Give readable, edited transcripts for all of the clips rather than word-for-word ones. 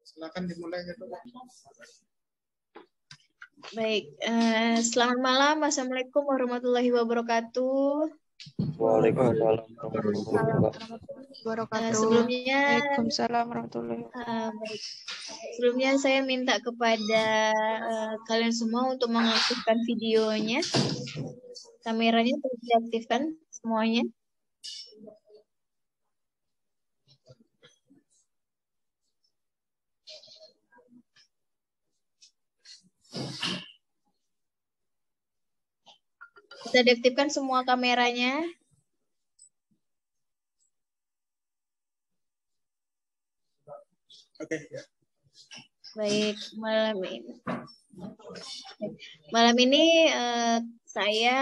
Silakan dimulai gitu. Baik, selamat malam. Assalamualaikum warahmatullahi wabarakatuh. Waalaikumsalam warahmatullahi wabarakatuh. Sebelumnya, Waalaikumsalam warahmatullahi wabarakatuh. baik. Sebelumnya saya minta kepada kalian semua untuk mengaktifkan videonya. Kameranya terus diaktifkan semuanya. Bisa diaktifkan semua kameranya. Oke, ya. Baik, malam ini saya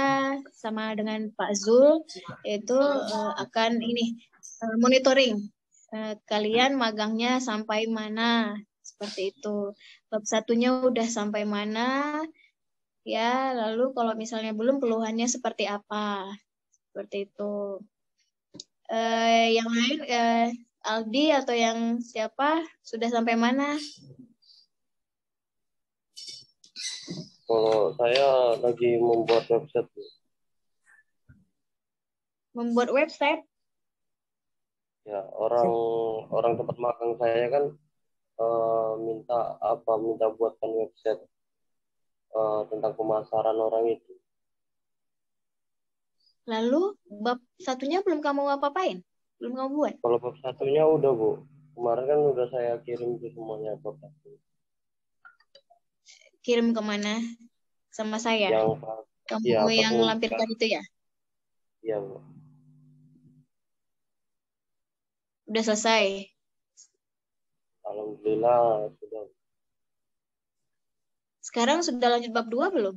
sama dengan Pak Zul itu akan monitoring kalian magangnya sampai mana, seperti itu. Bab satunya udah sampai mana, ya, lalu kalau misalnya belum, keluhannya seperti apa, seperti itu. Yang lain, Aldi atau yang siapa sudah sampai mana? Kalau saya lagi membuat website. Membuat website? Ya, orang tempat magang saya kan minta buatkan website tentang pemasaran orang itu. Lalu bab satunya belum kamu apa-apain? Belum kamu buat? Kalau bab satunya udah, Bu. Kemarin kan udah saya kirim ke semuanya bab satu. Kirim kemana? Sama saya? Kamu ya, yang lampirkan itu ya? Iya, Bu. Udah selesai? Alhamdulillah sudah. Sekarang sudah lanjut bab 2 belum?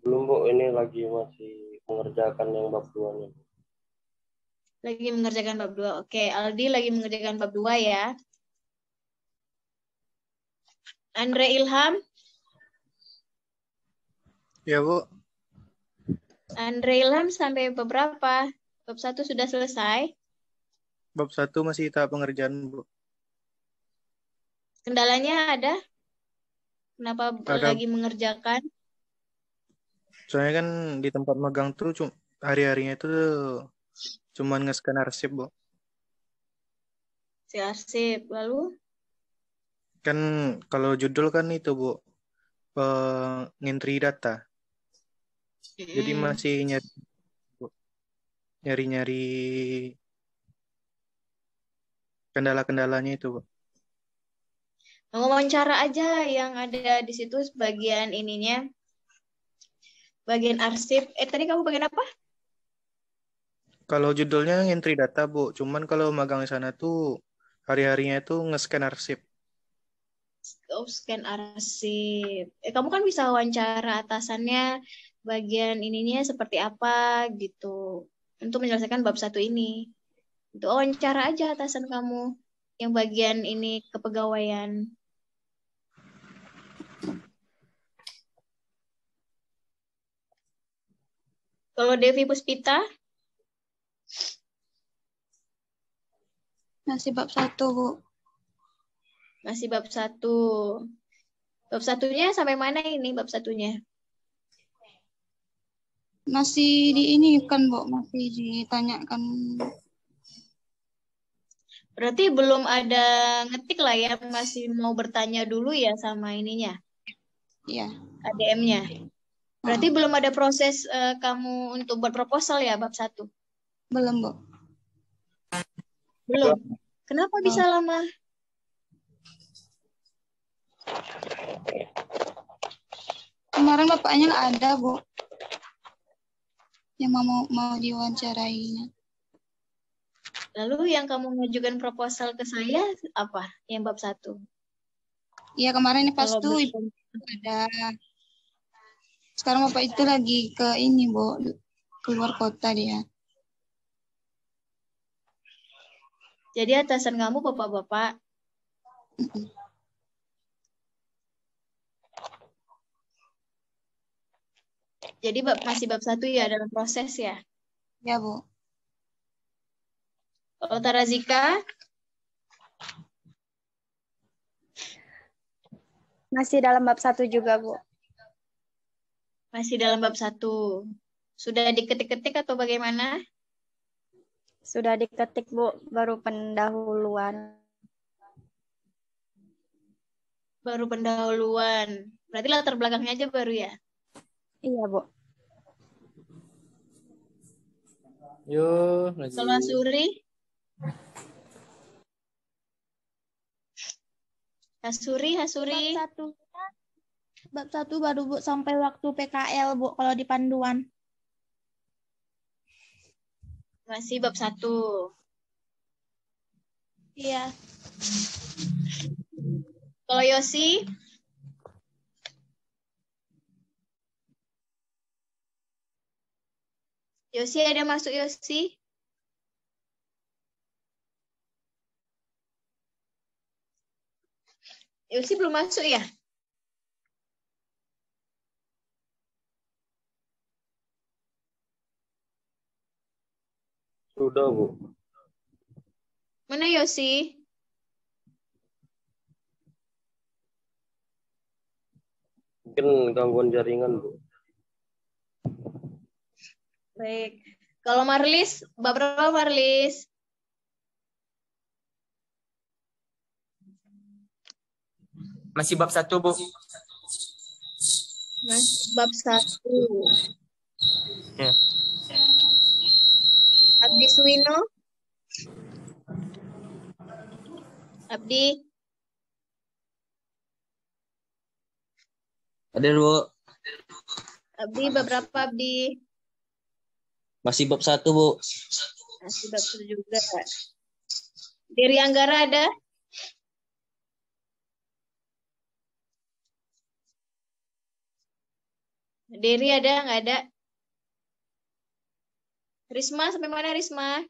Belum, Bu. Ini lagi masih mengerjakan yang bab 2-nya. Lagi mengerjakan bab 2. Oke, Aldi lagi mengerjakan bab 2 ya. Andre Ilham? Ya, Bu. Andre Ilham sampai beberapa? Bab 1 sudah selesai? Bab 1 masih tahap pengerjaan, Bu. Kendalanya ada? Kenapa Ada. lagi mengerjakan? Soalnya kan di tempat magang tuh hari-harinya itu cuma nge-scan arsip, Bu. Si arsip, lalu? Kan kalau judul kan itu, Bu, ngentri data. Jadi masih nyari-nyari kendala-kendalanya itu, Bu. Wawancara aja yang ada di situ sebagian ininya. Bagian arsip. Tadi kamu bagian apa? Kalau judulnya ngentri data, Bu. Cuman kalau magang di sana tuh hari-harinya itu nge-scan arsip. Oh, scan arsip. Kamu kan bisa wawancara atasannya bagian ininya seperti apa gitu. Untuk menyelesaikan bab 1 ini. Itu wawancara aja atasan kamu yang bagian ini kepegawaian. Kalau Devi Puspita? Masih bab 1, Bu. Masih bab 1. Bab 1-nya sampai mana ini bab 1-nya? Masih di ini kan, Bu, masih ditanyakan. Berarti belum ada ngetik lah ya, masih mau bertanya dulu ya sama ininya? Iya. ADM-nya. Berarti belum ada proses kamu untuk buat proposal ya bab 1? Belum, Bu. Belum. Kenapa bisa lama? Kemarin bapaknya nggak ada, Bu. Yang mau diwawancarainya. Lalu yang kamu mengajukan proposal ke saya apa? Yang bab 1? Iya, kemarin ini pas tuh Ibu ada. Sekarang bapak itu lagi ke ini, Bu. Keluar kota dia. Jadi atasan kamu bapak-bapak? Jadi masih bab 1 ya dalam proses ya? Ya, Bu. Kalau Tarazika? Masih dalam bab 1 juga, Bu. Masih dalam bab 1. Sudah diketik-ketik atau bagaimana? Sudah diketik, Bu, baru pendahuluan. Baru pendahuluan. Berarti latar belakangnya aja baru ya? Iya, Bu. Yo, lagi. Kalau Hasuri? Hasuri. Bab 1 baru Bu sampai waktu PKL Bu kalau di panduan. Masih bab 1. Iya. Kalau Yosi? Yosi ada masuk Yosi? Yosi belum masuk ya? Sudah, Bu. Mana Yosi? Mungkin gangguan jaringan, Bu. Baik. Kalau Marlis, bab berapa Marlis? Masih bab 1, Bu. Masih bab 1. Ya. Abdi Suwino? Abdi? Ada, Bu. Abdi bab berapa Abdi? Masih bab 1, Bu. Masih bab 1 juga. Diri Anggara ada? Diri ada? Nggak ada? Risma, sampai mana Risma?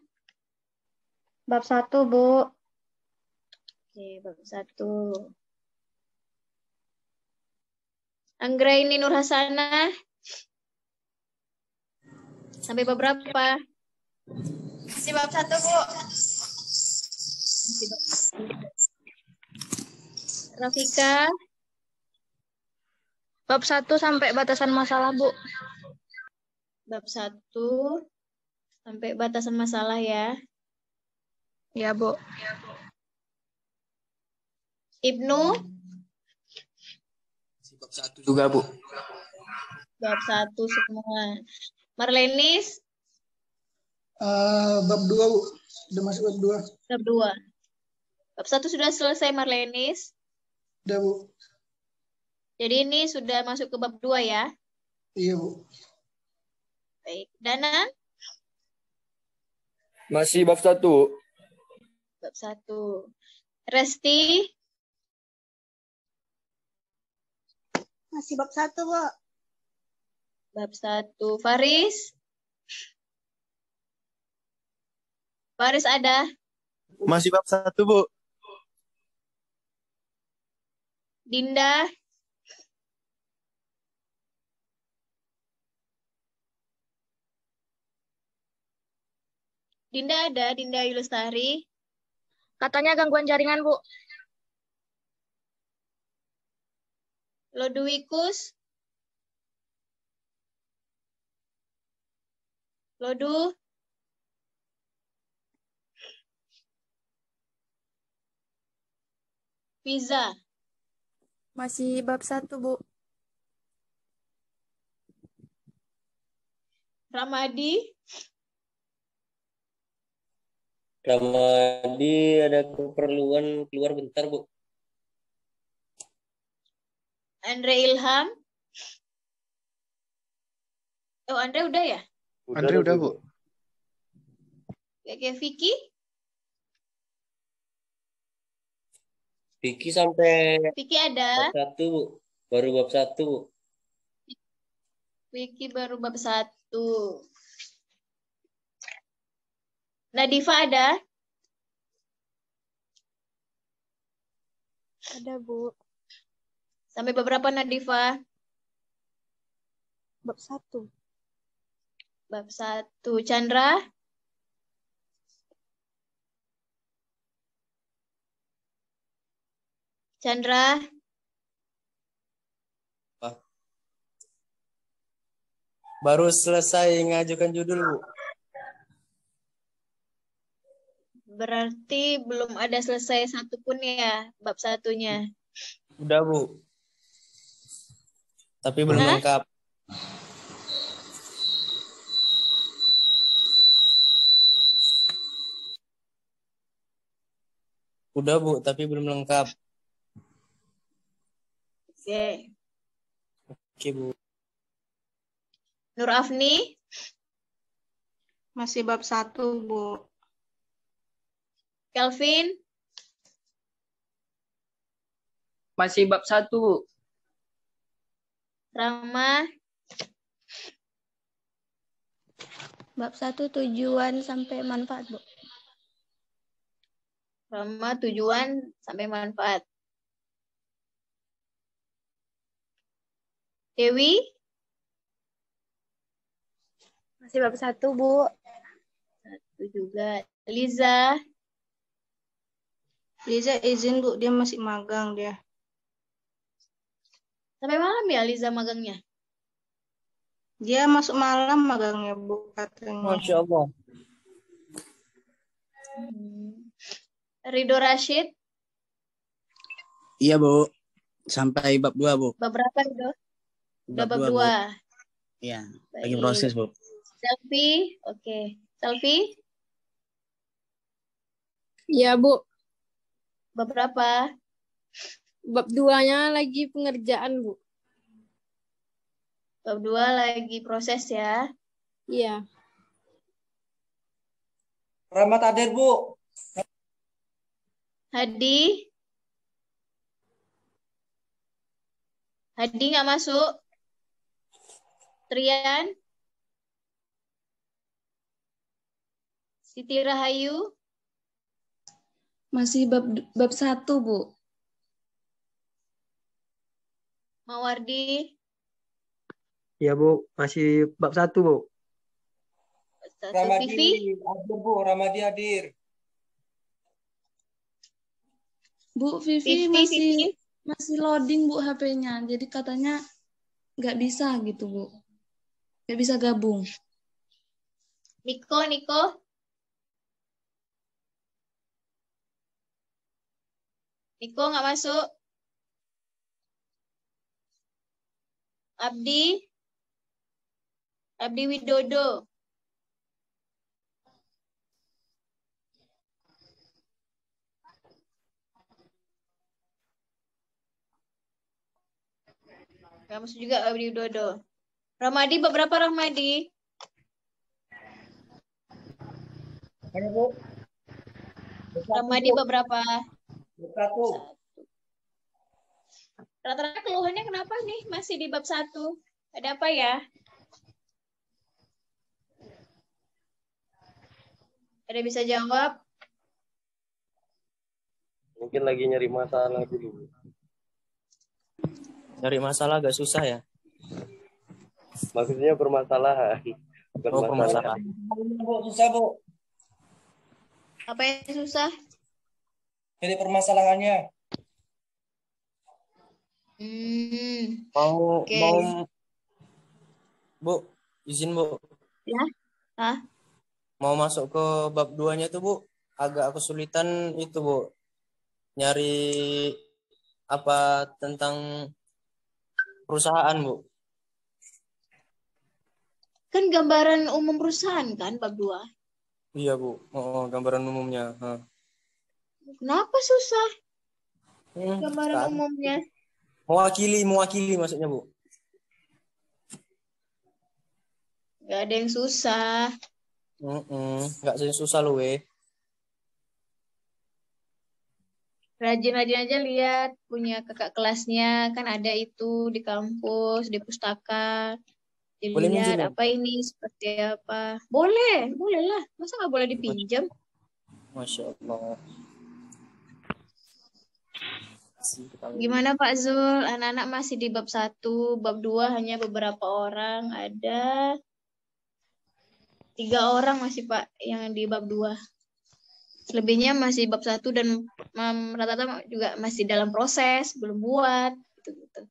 Bab 1, Bu. Oke, bab 1. Anggraini Nur Hasanah? Sampai bab berapa? Masih bab 1 Bu. Masih bab 1. Rafika? Bab 1 sampai batasan masalah Bu. Bab 1 sampai batasan masalah ya. Iya Bu. Ibnu? Bab 1 juga, Bu. Bab 1 semua. Marlenis? Bab 2, Bu. Udah masuk bab 2. Bab 2. Bab 1 sudah selesai Marlenis. Udah, Bu. Jadi ini sudah masuk ke bab 2 ya. Iya, Bu. Baik. Dana? Masih bab 1. Bab 1. Resti? Masih bab 1 Bu. Bab 1. Faris? Faris ada? Masih bab 1, Bu. Dinda? Dinda ada? Dinda Yulestari? Katanya gangguan jaringan Bu. Loduikus? Lodu? Fiza? Masih bab 1 Bu. Ramadi? Ramadi ada keperluan keluar bentar, Bu. Andre Ilham? Oh, Andre udah ya? Andre udah, Bu. Oke, Vicky? Vicky sampai Vicky ada? bab 1, Bu. Baru bab 1, Bu. Vicky baru bab 1. Nadifa ada? Ada, Bu. Sampai beberapa Nadifa? Bab 1. Bab 1. Chandra? Chandra? Baru selesai ngajukan judul, Bu. Berarti belum ada selesai satupun ya bab satunya. Udah, Bu. Tapi belum Hah? lengkap. Udah, Bu, tapi belum lengkap. Oke. Oke, Bu. Nur Afni, Masih bab 1, Bu. Kelvin, Masih bab 1, Bu. Rama, Bab 1 tujuan sampai manfaat, Bu. Rama tujuan sampai manfaat. Dewi, Masih bab 1, Bu. satu juga. Liza, Liza izin, Bu. Dia masih magang dia. sampai malam ya Liza magangnya? Dia masuk malam magangnya, Bu, katanya. Masya Allah. Ridho Rashid, Iya, Bu. Sampai bab 2, Bu. bab berapa Ridho? Udah bab 2, Bu. 2. Iya, lagi Baik. proses, Bu. Selfie, oke. Selfie, Iya, Bu. bab berapa? Bab 2-nya lagi pengerjaan, Bu. Bab 2 lagi proses ya. Iya. Rahmat hadir, Bu. Hadi, Hadi nggak masuk. Trian, Siti Rahayu, Masih bab 1, Bu. Mawardi, Iya, Bu. Masih bab 1, Bu. satu. Ramadi Vivi, hadir, Bu. Ramadi hadir. Bu, Vivi Vivi. masih loading, Bu, HP-nya. Jadi katanya nggak bisa gitu, Bu. Nggak bisa gabung. Niko, Niko nggak masuk. Abdi Widodo, nggak masuk juga Abdi Widodo. Ramadi, beberapa Ramadi. Mana, Bu? Ramadi beberapa. Satu. Rata-rata keluhannya kenapa nih masih di bab 1? Ada apa ya? Ada bisa jawab? Mungkin lagi nyari masalah dulu. Cari masalah agak susah ya. Maksudnya permasalahan. Bukan Oh, masalah. permasalahan. Bu, susah, Bu. Apa yang susah? Jadi permasalahannya. Mau, Oke. Bu, izin, Bu. Ya? Hah? Mau masuk ke bab 2-nya tuh, Bu. Agak kesulitan itu, Bu. Nyari apa tentang perusahaan, Bu. Kan gambaran umum perusahaan kan bab 2? Iya, Bu. Oh, gambaran umumnya. Kenapa susah gambaran Kan. umumnya? Mewakili maksudnya, Bu. Gak ada yang susah. Nggak susah loh, weh. Rajin-rajin aja lihat punya kakak kelasnya, kan ada itu di kampus, di pustaka. Boleh Dilihat minjem, apa ini, seperti apa. Boleh lah. Masa nggak boleh dipinjam? Masya Allah. Gimana Pak Zul? Anak-anak masih di bab 1, bab 2 hanya beberapa orang. Ada 3 orang masih Pak yang di bab 2. Selebihnya masih bab 1 dan rata-rata juga masih dalam proses, belum buat. Gitu.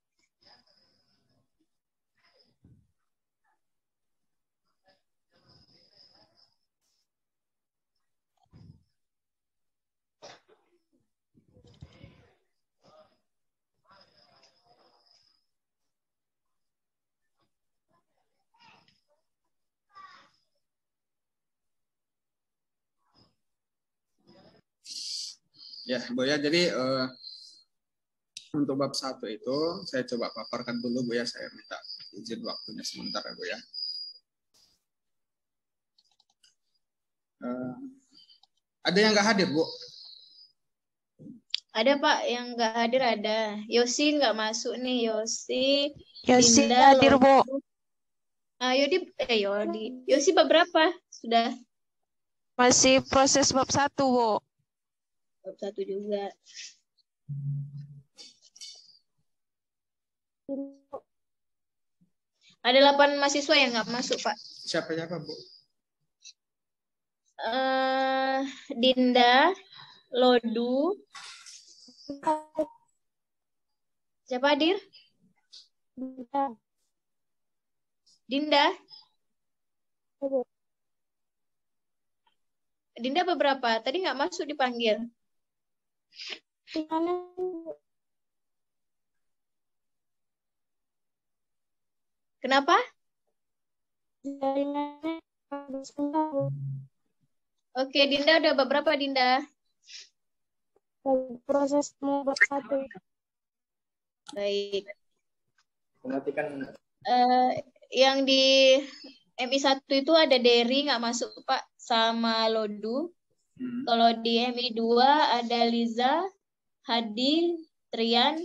Ya, Bu ya. Jadi untuk bab 1 itu saya coba paparkan dulu, Bu ya. Saya minta izin waktunya sebentar ya, Bu ya. Ada yang nggak hadir, Bu? Ada Pak, yang nggak hadir ada. Yosi nggak masuk nih, Yosi. Yosi Dinda, hadir, Bu. Yodi. Yosi bab berapa? Sudah? Masih proses bab 1, Bu. Bab 1 juga. Ada 8 mahasiswa yang nggak masuk, Pak. Siapa, Bu? Dinda, Lodu. Siapa hadir? Dinda. Dinda beberapa? Tadi nggak masuk dipanggil. Kenapa? Oke, Dinda udah beberapa, Dinda? Proses mau bab 1. Baik. Nanti kan Yang di MI1 itu ada Derry nggak masuk, Pak, sama Lodu. Kalau di MI2 ada Liza, Hadi, Trian,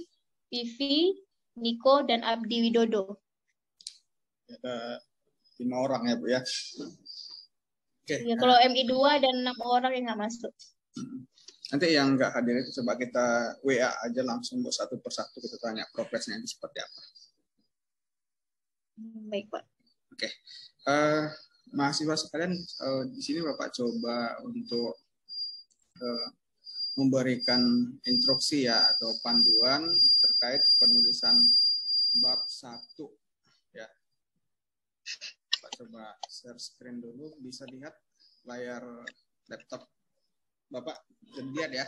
Vivi, Niko, dan Abdi Widodo. Ada 5 orang ya, Bu ya. Oke. Ya, kalau MI2 ada 6 orang yang nggak masuk. Nanti yang nggak hadir itu coba kita WA aja langsung, Bu, satu persatu kita tanya progresnya ini seperti apa. Baik, Pak. Oke. Mahasiswa sekalian, di sini Bapak coba untuk memberikan instruksi ya atau panduan terkait penulisan bab 1 ya. Bapak coba share screen dulu, bisa lihat layar laptop Bapak, bisa dilihat ya?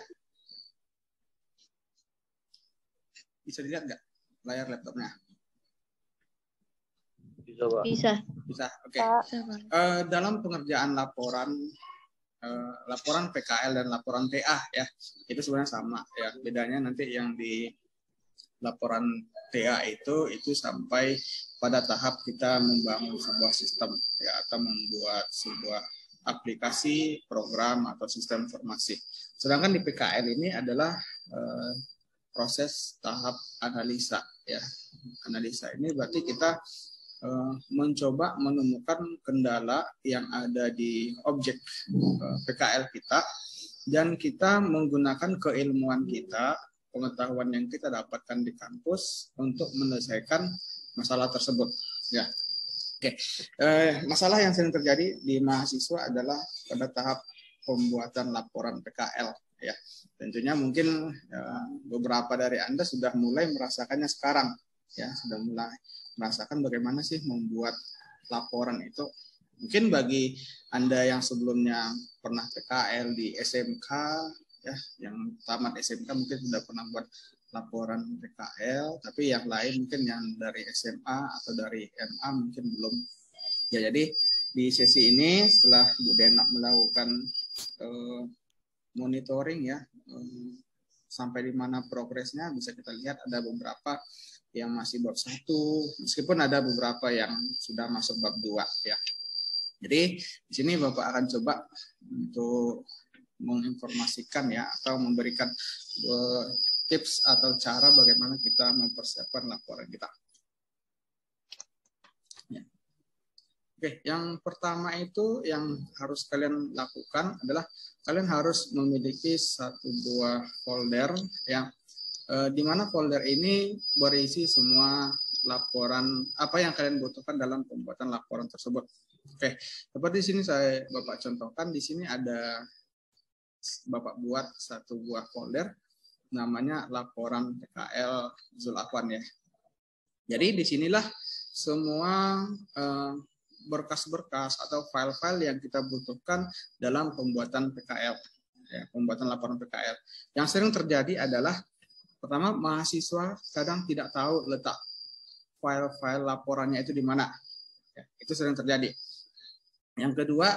Bisa dilihat nggak layar laptopnya? Bisa. Oke. Dalam pengerjaan laporan PKL dan laporan TA ya, itu sebenarnya sama ya. Bedanya nanti yang di laporan TA itu sampai pada tahap kita membangun sebuah sistem ya, atau membuat sebuah aplikasi, program atau sistem informasi. Sedangkan di PKL ini adalah proses tahap analisa ya. Analisa ini berarti kita mencoba menemukan kendala yang ada di objek PKL kita, dan kita menggunakan keilmuan kita, pengetahuan yang kita dapatkan di kampus untuk menyelesaikan masalah tersebut ya. Oke. Masalah yang sering terjadi di mahasiswa adalah pada tahap pembuatan laporan PKL ya. Tentunya mungkin beberapa dari Anda sudah mulai merasakannya sekarang ya, sudah mulai merasakan bagaimana sih membuat laporan itu. Mungkin bagi Anda yang sebelumnya pernah PKL di SMK ya, yang tamat SMK mungkin sudah pernah buat laporan PKL, tapi yang lain mungkin yang dari SMA atau dari MA mungkin belum. Ya, jadi di sesi ini setelah Bu Dena melakukan monitoring ya, sampai di mana progresnya bisa kita lihat ada beberapa yang masih bab 1, meskipun ada beberapa yang sudah masuk bab 2 ya. Jadi di sini Bapak akan coba untuk menginformasikan ya, atau memberikan tips atau cara bagaimana kita mempersiapkan laporan kita. Ya. Oke, yang pertama itu yang harus kalian lakukan adalah kalian harus memiliki satu buah folder yang di mana folder ini berisi semua laporan apa yang kalian butuhkan dalam pembuatan laporan tersebut. Oke, seperti di sini Bapak contohkan, di sini ada Bapak buat satu buah folder namanya laporan PKL Zulafwan ya. Jadi disinilah semua berkas-berkas atau file-file yang kita butuhkan dalam pembuatan PKL, ya, pembuatan laporan PKL. Yang sering terjadi adalah pertama, mahasiswa kadang tidak tahu letak file-file laporannya itu di mana. Ya, itu sering terjadi. Yang kedua,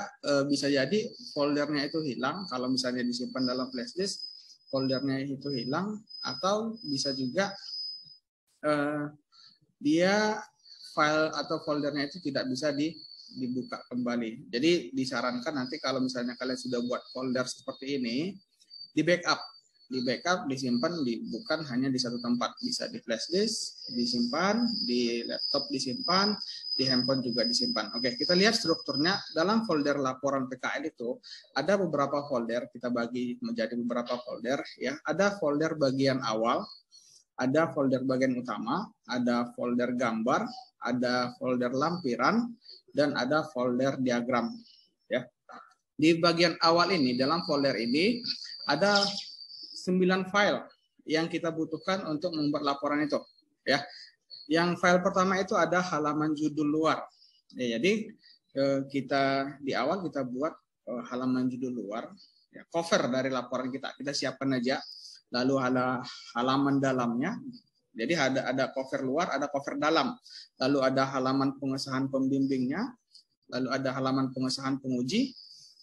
bisa jadi foldernya itu hilang kalau misalnya disimpan dalam flash disk, foldernya itu hilang, atau bisa juga dia file atau foldernya itu tidak bisa dibuka kembali. Jadi disarankan nanti kalau misalnya kalian sudah buat folder seperti ini, di backup, disimpan, bukan hanya di satu tempat, bisa di flash disk disimpan, di laptop disimpan, di handphone juga disimpan. Oke, kita lihat strukturnya. Dalam folder laporan PKL itu ada beberapa folder, kita bagi menjadi beberapa folder ya. Ada folder bagian awal, ada folder bagian utama, ada folder gambar, ada folder lampiran, dan ada folder diagram ya. Di bagian awal ini, dalam folder ini ada 9 file yang kita butuhkan untuk membuat laporan itu ya. Yang file pertama itu ada halaman judul luar ya, jadi kita di awal kita buat halaman judul luar ya, cover dari laporan kita siapkan aja. Lalu ada halaman dalamnya, jadi ada cover luar, ada cover dalam, lalu ada halaman pengesahan pembimbingnya, lalu ada halaman pengesahan penguji,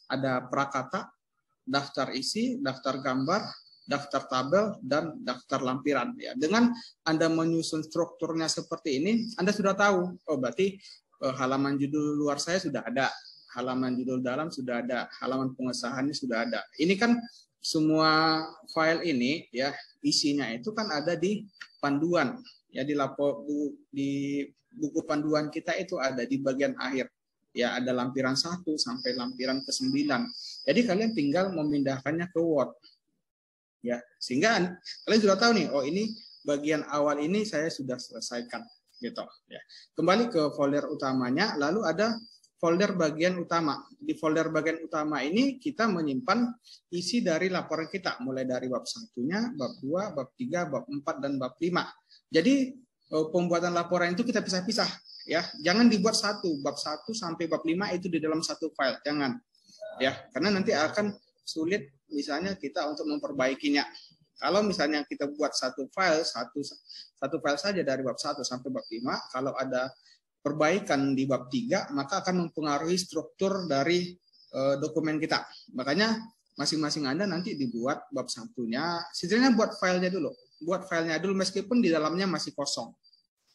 ada prakata, daftar isi, daftar gambar, daftar tabel, dan daftar lampiran. Ya, dengan Anda menyusun strukturnya seperti ini, Anda sudah tahu, oh berarti halaman judul luar saya sudah ada, halaman judul dalam sudah ada, halaman pengesahannya sudah ada. Ini kan semua file ini ya, isinya itu kan ada di panduan ya, di buku panduan kita itu ada di bagian akhir ya, ada lampiran 1 sampai lampiran ke-9. Jadi kalian tinggal memindahkannya ke Word ya, sehingga kalian sudah tahu nih, oh ini bagian awal ini saya sudah selesaikan gitu ya. Kembali ke folder utamanya, lalu ada folder bagian utama. Di folder bagian utama ini kita menyimpan isi dari laporan kita, mulai dari bab 1-nya, bab 2, bab 3, bab 4, dan bab 5. Jadi pembuatan laporan itu kita pisah-pisah ya. Jangan dibuat bab 1 sampai bab 5 itu di dalam satu file, jangan. Ya, karena nanti akan sulit misalnya kita untuk memperbaikinya. Kalau misalnya kita buat satu file saja dari bab 1 sampai bab 5, kalau ada perbaikan di bab 3, maka akan mempengaruhi struktur dari dokumen kita. Makanya masing-masing Anda nanti dibuat bab 1-nya, setidaknya buat filenya dulu. Buat filenya dulu meskipun di dalamnya masih kosong.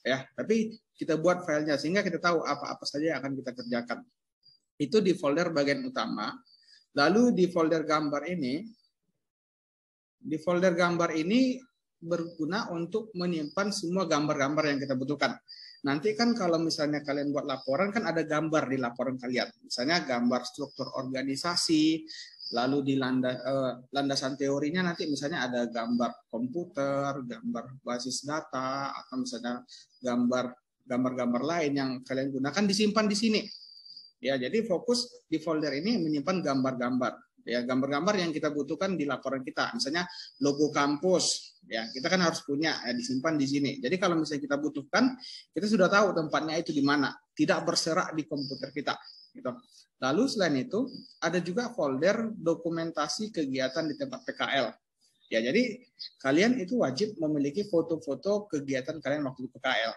Ya, tapi kita buat filenya sehingga kita tahu apa-apa saja yang akan kita kerjakan. Itu di folder bagian utama. Lalu di folder gambar ini, berguna untuk menyimpan semua gambar-gambar yang kita butuhkan. Nanti kan kalau misalnya kalian buat laporan kan ada gambar di laporan kalian. Misalnya gambar struktur organisasi, lalu di landasan teorinya nanti misalnya ada gambar komputer, gambar basis data, atau misalnya gambar-gambar lain yang kalian gunakan disimpan di sini. Ya, jadi fokus di folder ini menyimpan gambar-gambar. Ya, gambar-gambar yang kita butuhkan di laporan kita. Misalnya logo kampus, ya kita kan harus punya, ya, disimpan di sini. Jadi kalau misalnya kita butuhkan, kita sudah tahu tempatnya itu di mana, tidak berserak di komputer kita. Gitu. Lalu selain itu ada juga folder dokumentasi kegiatan di tempat PKL. Ya, jadi kalian itu wajib memiliki foto-foto kegiatan kalian waktu di PKL.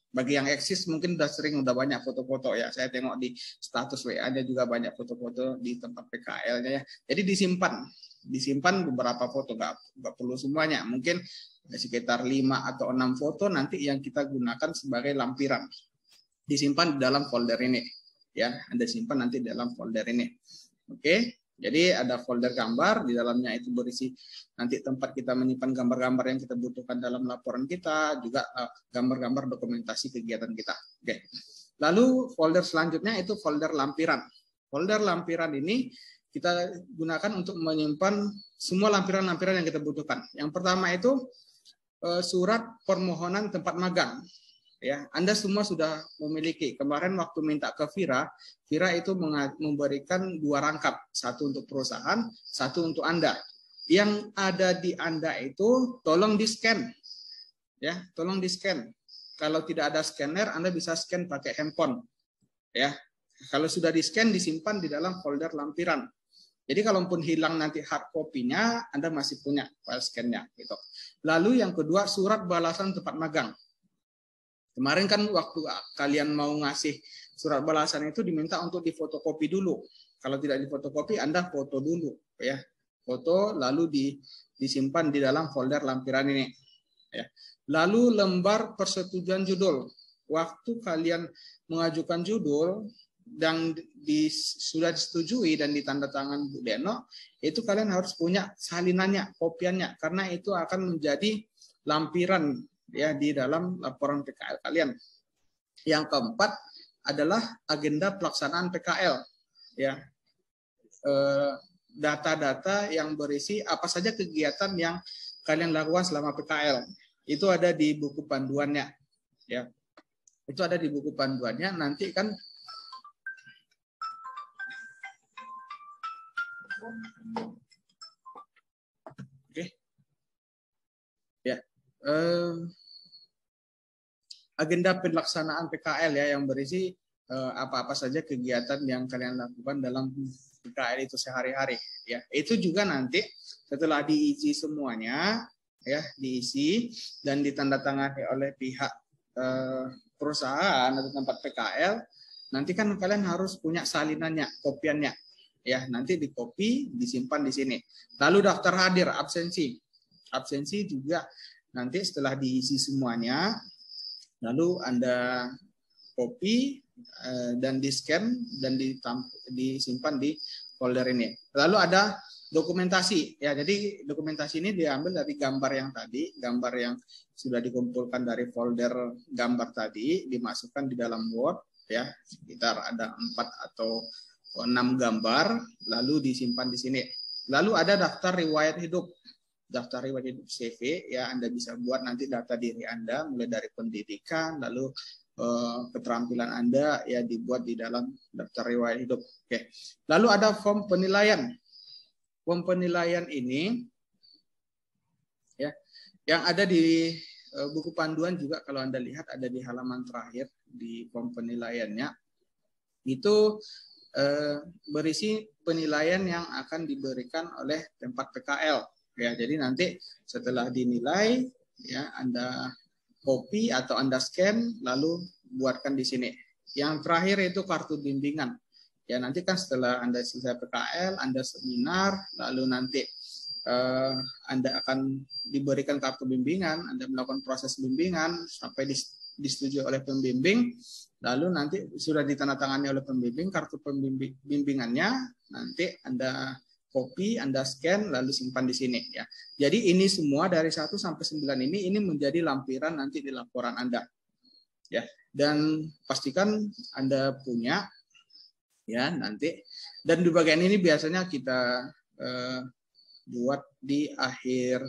Bagi yang eksis mungkin udah banyak foto-foto ya. Saya tengok di status WA-nya juga banyak foto-foto di tempat PKL-nya ya. Jadi disimpan beberapa foto, nggak perlu semuanya. Mungkin sekitar 5 atau 6 foto nanti yang kita gunakan sebagai lampiran. Disimpan di dalam folder ini ya. Anda simpan nanti di dalam folder ini. Oke. Jadi ada folder gambar, di dalamnya itu berisi nanti tempat kita menyimpan gambar-gambar yang kita butuhkan dalam laporan kita, juga gambar-gambar dokumentasi kegiatan kita. Oke. Lalu folder selanjutnya itu folder lampiran. Folder lampiran ini kita gunakan untuk menyimpan semua lampiran-lampiran yang kita butuhkan. Yang pertama itu surat permohonan tempat magang. Ya, Anda semua sudah memiliki. Kemarin waktu minta ke Vira itu memberikan 2 rangkap, satu untuk perusahaan, satu untuk Anda. Yang ada di Anda itu tolong di-scan. Ya, tolong di-scan. Kalau tidak ada scanner, Anda bisa scan pakai handphone. Ya. Kalau sudah di-scan, disimpan di dalam folder lampiran. Jadi kalaupun hilang nanti hard copy-nya, Anda masih punya file scan-nya gitu. Lalu yang kedua, surat balasan tempat magang. Kemarin kan waktu kalian mau ngasih surat balasan itu diminta untuk difotokopi dulu. Kalau tidak difotokopi, Anda foto dulu ya. foto, lalu disimpan di dalam folder lampiran ini. Ya. Lalu lembar persetujuan judul. Waktu kalian mengajukan judul dan sudah disetujui dan ditanda tangan Bu Deno, itu kalian harus punya salinannya, kopiannya, karena itu akan menjadi lampiran ya di dalam laporan PKL kalian. Yang keempat adalah agenda pelaksanaan PKL, ya. Data-data yang berisi apa saja kegiatan yang kalian lakukan selama PKL. Itu ada di buku panduannya, ya. Itu ada di buku panduannya. Nanti kan oke, ya. Agenda pelaksanaan PKL ya yang berisi apa-apa saja kegiatan yang kalian lakukan dalam PKL itu sehari-hari. Ya, itu juga nanti setelah diisi semuanya, ya diisi dan ditandatangani oleh pihak perusahaan atau tempat PKL, nanti kan kalian harus punya salinannya, kopiannya, ya nanti dikopi, disimpan di sini. Lalu daftar hadir, absensi juga nanti setelah diisi semuanya, lalu Anda copy dan di scan dan disimpan di folder ini. Lalu ada dokumentasi, ya jadi dokumentasi ini diambil dari gambar yang tadi, gambar yang sudah dikumpulkan dari folder gambar tadi, dimasukkan di dalam Word, ya sekitar ada 4 atau 6 gambar, lalu disimpan di sini. Lalu ada daftar riwayat hidup. Daftar riwayat hidup CV, ya Anda bisa buat nanti data diri Anda, mulai dari pendidikan, lalu keterampilan Anda ya dibuat di dalam daftar riwayat hidup. Oke. Lalu ada form penilaian. Form penilaian ini ya yang ada di buku panduan juga kalau Anda lihat ada di halaman terakhir di form penilaiannya. Itu berisi penilaian yang akan diberikan oleh tempat PKL. Ya, jadi nanti setelah dinilai ya Anda copy atau Anda scan lalu buatkan di sini. Yang terakhir itu kartu bimbingan. Ya nanti kan setelah Anda selesai PKL, Anda seminar, lalu nanti Anda akan diberikan kartu bimbingan, Anda melakukan proses bimbingan sampai disetujui oleh pembimbing, lalu nanti sudah ditandatangani oleh pembimbing, kartu bimbingannya nanti Anda copy, Anda scan, lalu simpan di sini ya. Jadi ini semua dari 1 sampai 9 ini menjadi lampiran nanti di laporan Anda. Ya, dan pastikan Anda punya ya nanti. Dan di bagian ini biasanya kita buat di akhir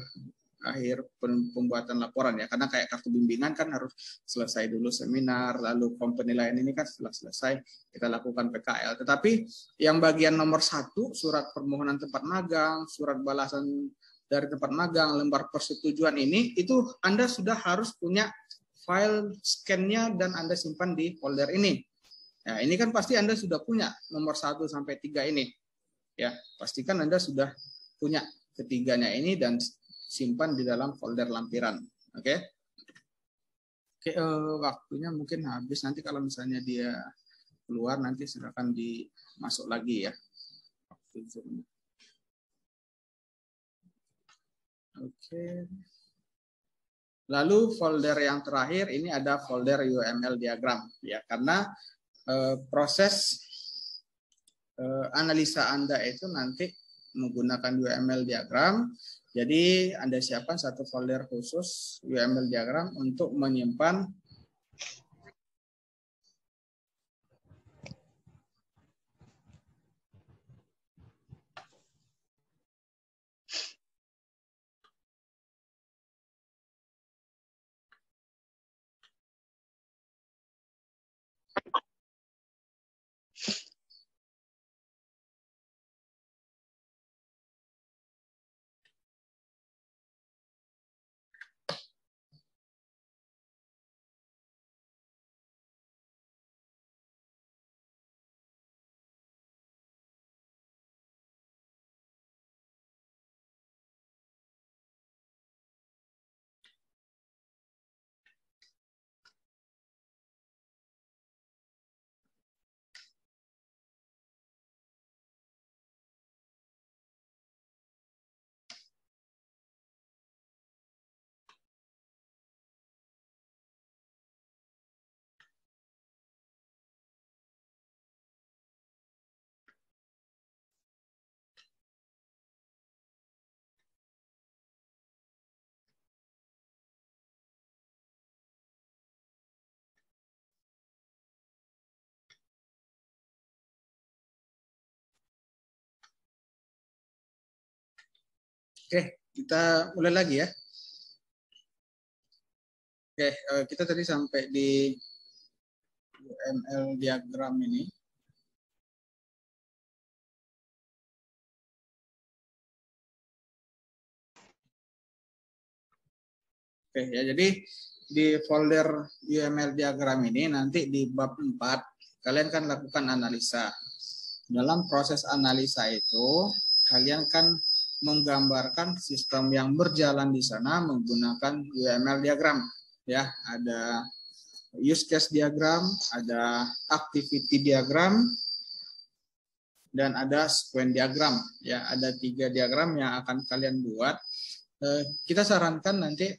pembuatan laporan ya, karena kayak kartu bimbingan kan harus selesai dulu seminar, lalu form penilaian ini kan setelah selesai kita lakukan PKL. Tetapi yang bagian nomor 1, surat permohonan tempat magang, surat balasan dari tempat magang, lembar persetujuan ini, itu Anda sudah harus punya file scan-nya dan Anda simpan di folder ini. Nah, ini kan pasti Anda sudah punya nomor 1 sampai 3 ini. Ya, pastikan Anda sudah punya ketiganya ini dan simpan di dalam folder lampiran. Oke. Oke, waktunya mungkin habis. Nanti kalau misalnya dia keluar nanti silakan dimasuk lagi ya. Oke. Lalu folder yang terakhir ini ada folder UML diagram ya, karena proses analisa Anda itu nanti menggunakan UML diagram. Jadi Anda siapkan satu folder khusus UML diagram untuk menyimpan Oke, kita mulai lagi ya. Oke, kita tadi sampai di UML diagram ini. Oke, ya jadi di folder UML diagram ini nanti di bab 4 kalian kan lakukan analisa. Dalam proses analisa itu kalian kan menggambarkan sistem yang berjalan di sana menggunakan UML diagram. Ya, ada use case diagram, ada activity diagram, dan ada sequence diagram. Ya, ada 3 diagram yang akan kalian buat. Kita sarankan nanti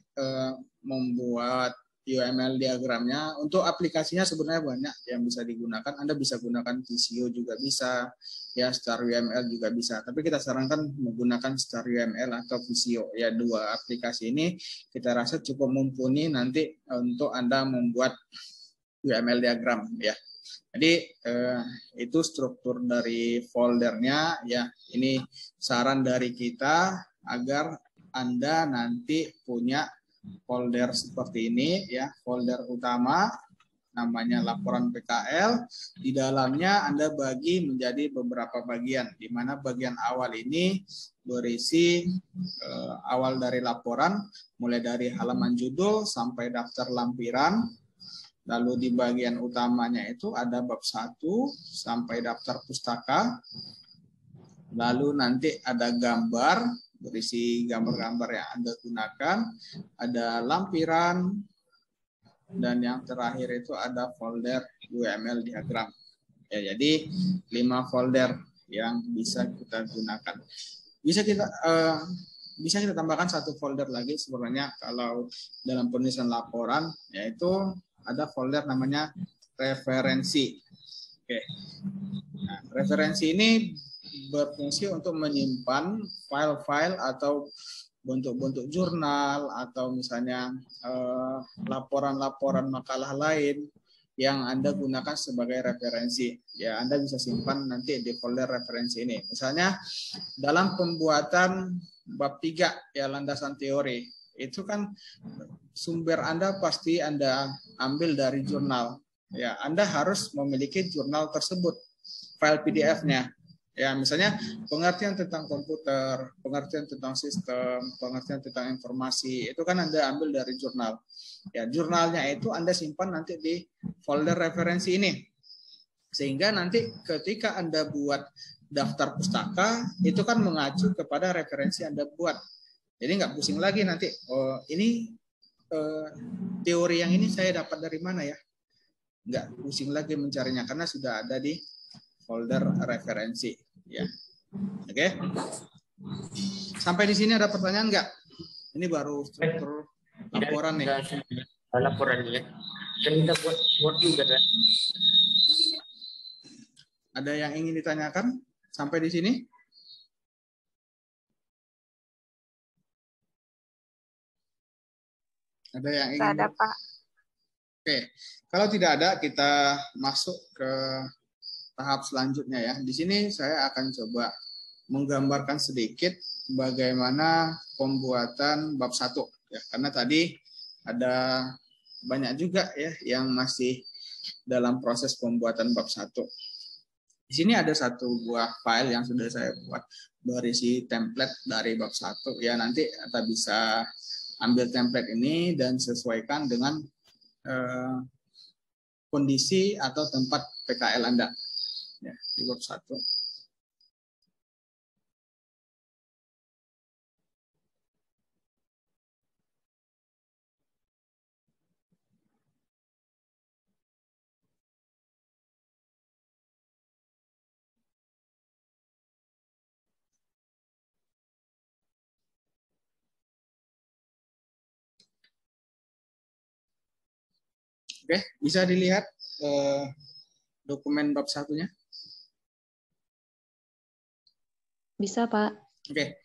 membuat UML diagramnya. Untuk aplikasinya sebenarnya banyak yang bisa digunakan. Anda bisa gunakan Visio juga bisa, ya Star UML juga bisa. Tapi kita sarankan menggunakan Star UML atau Visio. Ya, 2 aplikasi ini kita rasa cukup mumpuni nanti untuk Anda membuat UML diagram. Ya, jadi itu struktur dari foldernya. Ya, ini saran dari kita agar Anda nanti punya folder seperti ini, ya, folder utama namanya laporan PKL. Di dalamnya Anda bagi menjadi beberapa bagian, di mana bagian awal ini berisi awal dari laporan, mulai dari halaman judul sampai daftar lampiran. Lalu di bagian utamanya itu ada bab 1 sampai daftar pustaka. Lalu nanti ada gambar, berisi gambar-gambar yang Anda gunakan, ada lampiran, dan yang terakhir itu ada folder UML diagram. Ya, jadi 5 folder yang bisa kita gunakan. Bisa kita tambahkan 1 folder lagi sebenarnya kalau dalam penulisan laporan, yaitu ada folder namanya referensi. Oke. Nah, referensi ini berfungsi untuk menyimpan file-file atau bentuk-bentuk jurnal atau misalnya laporan-laporan makalah lain yang Anda gunakan sebagai referensi. Ya, Anda bisa simpan nanti di folder referensi ini. Misalnya dalam pembuatan bab 3 ya, landasan teori, itu kan sumber Anda pasti Anda ambil dari jurnal. Ya, Anda harus memiliki jurnal tersebut, file PDF-nya. Ya, misalnya pengertian tentang komputer, pengertian tentang sistem, pengertian tentang informasi, itu kan Anda ambil dari jurnal. Ya, jurnalnya itu Anda simpan nanti di folder referensi ini. Sehingga nanti ketika Anda buat daftar pustaka, itu kan mengacu kepada referensi Anda buat. Jadi nggak pusing lagi nanti, oh ini teori yang ini saya dapat dari mana ya? Nggak pusing lagi mencarinya karena sudah ada di folder referensi, ya. Oke. Sampai di sini ada pertanyaan nggak? Ini baru struktur laporan nih. Laporan ya. Kan kita buat juga kan. Ada yang ingin ditanyakan sampai di sini? Ada yang ingin? Tidak ada, Pak. Oke. Kalau tidak ada, kita masuk ke tahap selanjutnya ya. Di sini saya akan coba menggambarkan sedikit bagaimana pembuatan bab 1 ya, karena tadi ada banyak juga ya yang masih dalam proses pembuatan bab 1. Di sini ada 1 buah file yang sudah saya buat berisi template dari bab 1 ya. Nanti Anda bisa ambil template ini dan sesuaikan dengan kondisi atau tempat PKL Anda. Ya, di bab 1. Oke, bisa dilihat dokumen bab 1-nya? Bisa, Pak. Oke.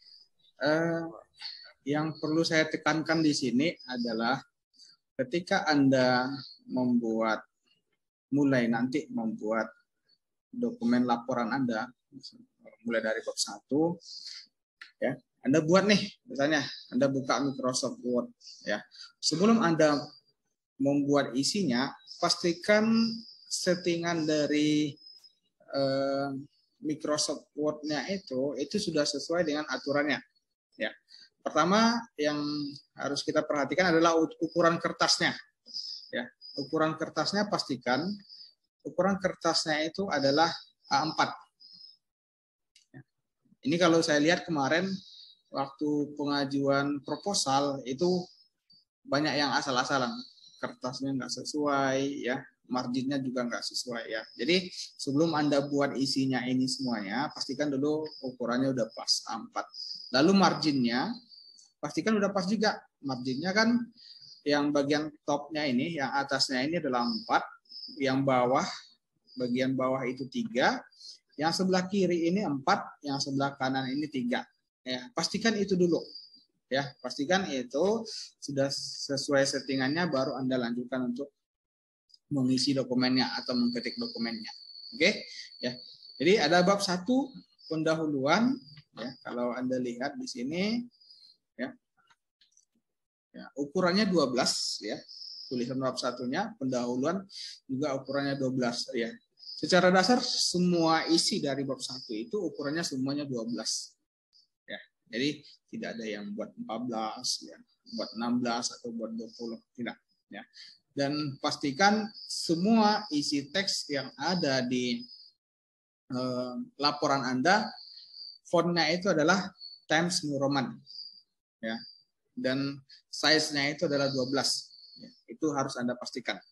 Yang perlu saya tekankan di sini adalah ketika Anda mulai nanti membuat dokumen laporan Anda, mulai dari bab 1, ya, Anda buat nih, misalnya Anda buka Microsoft Word ya. Sebelum Anda membuat isinya, pastikan settingan dari Microsoft Word-nya itu sudah sesuai dengan aturannya ya. Pertama yang harus kita perhatikan adalah ukuran kertasnya ya. Ukuran kertasnya pastikan ukuran kertasnya itu adalah A4. Ini kalau saya lihat kemarin waktu pengajuan proposal itu banyak yang asal-asalan, kertasnya nggak sesuai ya, marginnya juga nggak sesuai ya. Jadi sebelum Anda buat isinya ini semuanya, pastikan dulu ukurannya udah pas A4. Lalu marginnya pastikan udah pas juga. Marginnya kan yang bagian topnya ini, yang atasnya ini adalah 4, yang bawah bagian bawah itu 3, yang sebelah kiri ini 4, yang sebelah kanan ini 3. Ya, pastikan itu dulu. Ya, pastikan itu sudah sesuai settingannya, baru Anda lanjutkan untuk mengisi dokumennya atau mengketik dokumennya. Oke? Ya. Jadi ada bab 1 pendahuluan ya, kalau Anda lihat di sini ya. Ya, ukurannya 12 ya. Tulisan bab 1-nya pendahuluan juga ukurannya 12 ya. Secara dasar semua isi dari bab 1 itu ukurannya semuanya 12. Ya, jadi tidak ada yang buat 14, ya, buat 16 atau buat 20, tidak. Ya. Dan pastikan semua isi teks yang ada di laporan Anda, fontnya itu adalah Times New Roman, ya, dan size-nya itu adalah 12. Ya, itu harus Anda pastikan.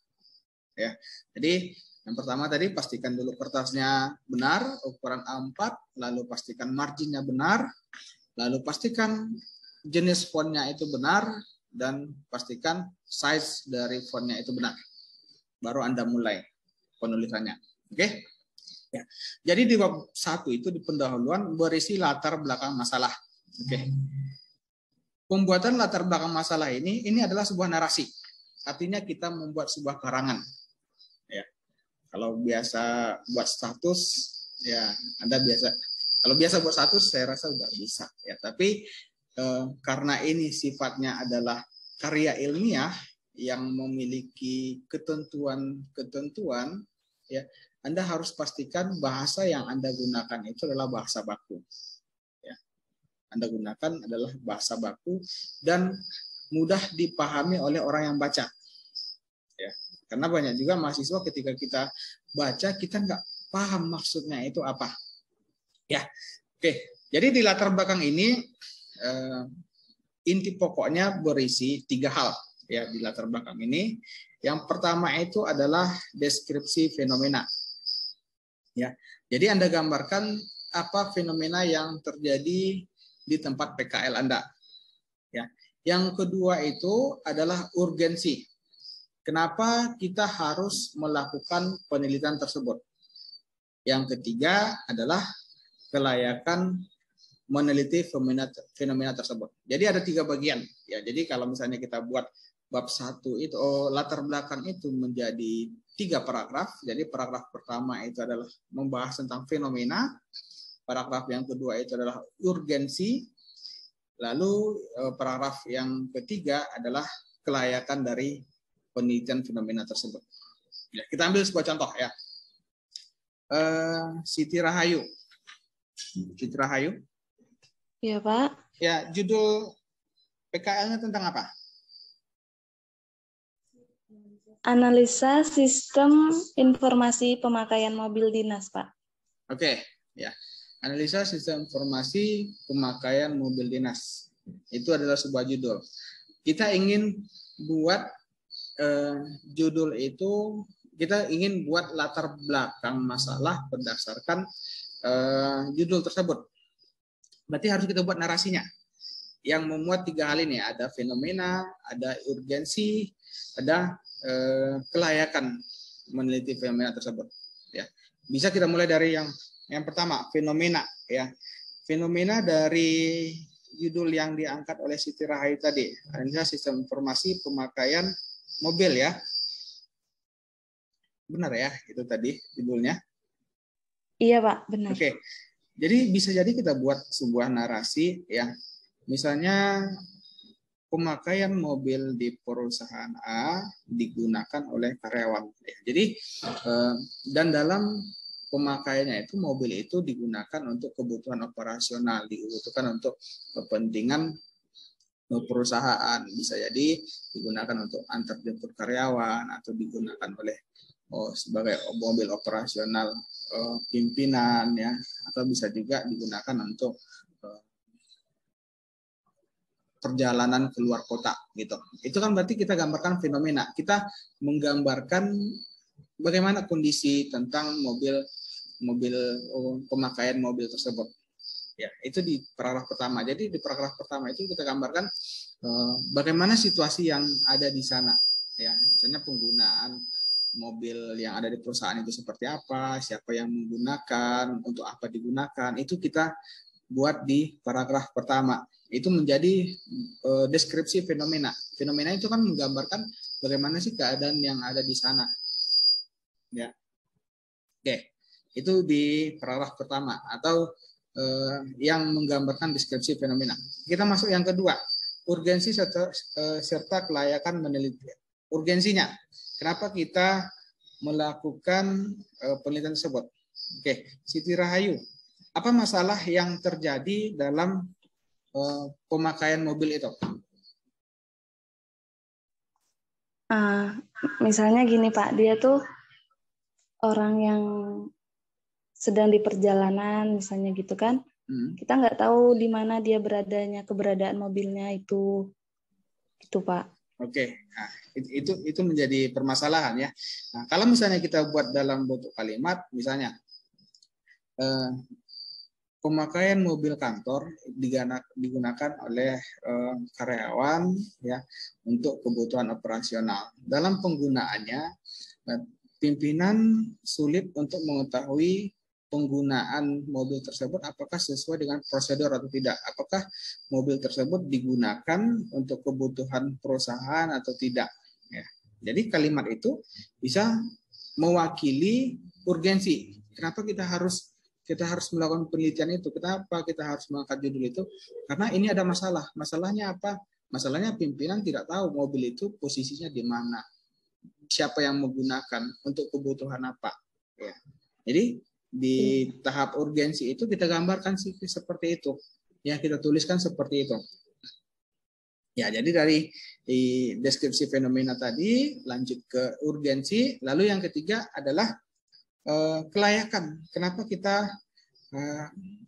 Ya, jadi yang pertama tadi pastikan dulu kertasnya benar, ukuran A4, lalu pastikan marginnya benar. Lalu pastikan jenis fontnya itu benar dan pastikan size dari fontnya itu benar. Baru Anda mulai penulisannya. Oke? Ya. Jadi di bab 1 itu di pendahuluan berisi latar belakang masalah. Oke. Pembuatan latar belakang masalah ini adalah sebuah narasi. Artinya kita membuat sebuah karangan. Ya. Kalau biasa buat status ya Anda biasa. Kalau biasa buat status saya rasa udah bisa ya, tapi karena ini sifatnya adalah karya ilmiah yang memiliki ketentuan ya, Anda harus pastikan bahasa yang Anda gunakan itu adalah bahasa baku. Ya. Anda gunakan adalah bahasa baku dan mudah dipahami oleh orang yang baca. Ya. Karena banyak juga mahasiswa ketika kita baca kita nggak paham maksudnya itu apa. Ya, oke. Jadi di latar belakang ini inti pokoknya berisi 3 hal ya di latar belakang ini. Yang pertama itu adalah deskripsi fenomena. Ya, jadi Anda gambarkan apa fenomena yang terjadi di tempat PKL Anda. Ya, yang kedua itu adalah urgensi. Kenapa kita harus melakukan penelitian tersebut? Yang ketiga adalah kelayakan meneliti fenomena tersebut. Jadi ada 3 bagian. Ya, jadi kalau misalnya kita buat bab 1 itu latar belakang itu menjadi 3 paragraf. Jadi paragraf pertama itu adalah membahas tentang fenomena. Paragraf yang kedua itu adalah urgensi. Lalu paragraf yang ketiga adalah kelayakan dari penelitian fenomena tersebut. Ya, kita ambil sebuah contoh ya. Siti Rahayu. Siti Rahayu. Iya, Pak. Ya, judul PKL-nya tentang apa? Analisa sistem informasi pemakaian mobil dinas, Pak. Oke, ya. Analisa sistem informasi pemakaian mobil dinas. Itu adalah sebuah judul. Kita ingin buat judul itu, kita ingin buat latar belakang masalah berdasarkan judul tersebut. Berarti harus kita buat narasinya yang memuat 3 hal ini. Ada fenomena, ada urgensi, ada kelayakan meneliti fenomena tersebut. Ya, bisa kita mulai dari yang pertama, fenomena. Ya, fenomena dari judul yang diangkat oleh Siti Rahayu tadi, analisa sistem informasi pemakaian mobil ya. Benar ya, itu tadi judulnya. Iya, Pak, benar. Oke. Jadi bisa jadi kita buat sebuah narasi ya misalnya pemakaian mobil di perusahaan A digunakan oleh karyawan. Jadi dan dalam pemakaiannya itu mobil itu digunakan untuk kebutuhan operasional, dibutuhkan untuk kepentingan perusahaan, bisa jadi digunakan untuk antar jemput karyawan atau digunakan oleh sebagai mobil operasional pimpinan ya, atau bisa juga digunakan untuk perjalanan keluar kota gitu. Itu kan berarti kita gambarkan fenomena. Kita menggambarkan bagaimana kondisi tentang pemakaian mobil tersebut. Ya, itu di paragraf pertama. Jadi di paragraf pertama itu kita gambarkan bagaimana situasi yang ada di sana. Ya, misalnya penggunaan mobil yang ada di perusahaan itu seperti apa, siapa yang menggunakan, untuk apa digunakan, itu kita buat di paragraf pertama. Itu menjadi deskripsi fenomena. Fenomena itu kan menggambarkan bagaimana sih keadaan yang ada di sana. Ya, oke, itu di paragraf pertama atau yang menggambarkan deskripsi fenomena. Kita masuk yang kedua, urgensi serta kelayakan meneliti. Urgensinya, kenapa kita melakukan penelitian tersebut? Oke, Siti Rahayu, apa masalah yang terjadi dalam pemakaian mobil itu? Misalnya gini Pak, dia tuh orang yang sedang di perjalanan, misalnya gitu kan. Kita nggak tahu di mana dia beradanya, keberadaan mobilnya itu Pak. Oke, nah, itu menjadi permasalahan ya. Nah, kalau misalnya kita buat dalam bentuk kalimat, misalnya pemakaian mobil kantor digunakan oleh karyawan ya untuk kebutuhan operasional. Dalam penggunaannya, pimpinan sulit untuk mengetahui penggunaan mobil tersebut apakah sesuai dengan prosedur atau tidak. Apakah mobil tersebut digunakan untuk kebutuhan perusahaan atau tidak. Ya. Jadi kalimat itu bisa mewakili urgensi. Kenapa kita harus melakukan penelitian itu? Kenapa kita harus mengangkat judul itu? Karena ini ada masalah. Masalahnya apa? Masalahnya pimpinan tidak tahu mobil itu posisinya di mana, siapa yang menggunakan, untuk kebutuhan apa. Ya. Jadi di tahap urgensi itu kita gambarkan seperti itu. Ya, kita tuliskan seperti itu. Ya, jadi dari deskripsi fenomena tadi lanjut ke urgensi. Lalu yang ketiga adalah kelayakan. Kenapa kita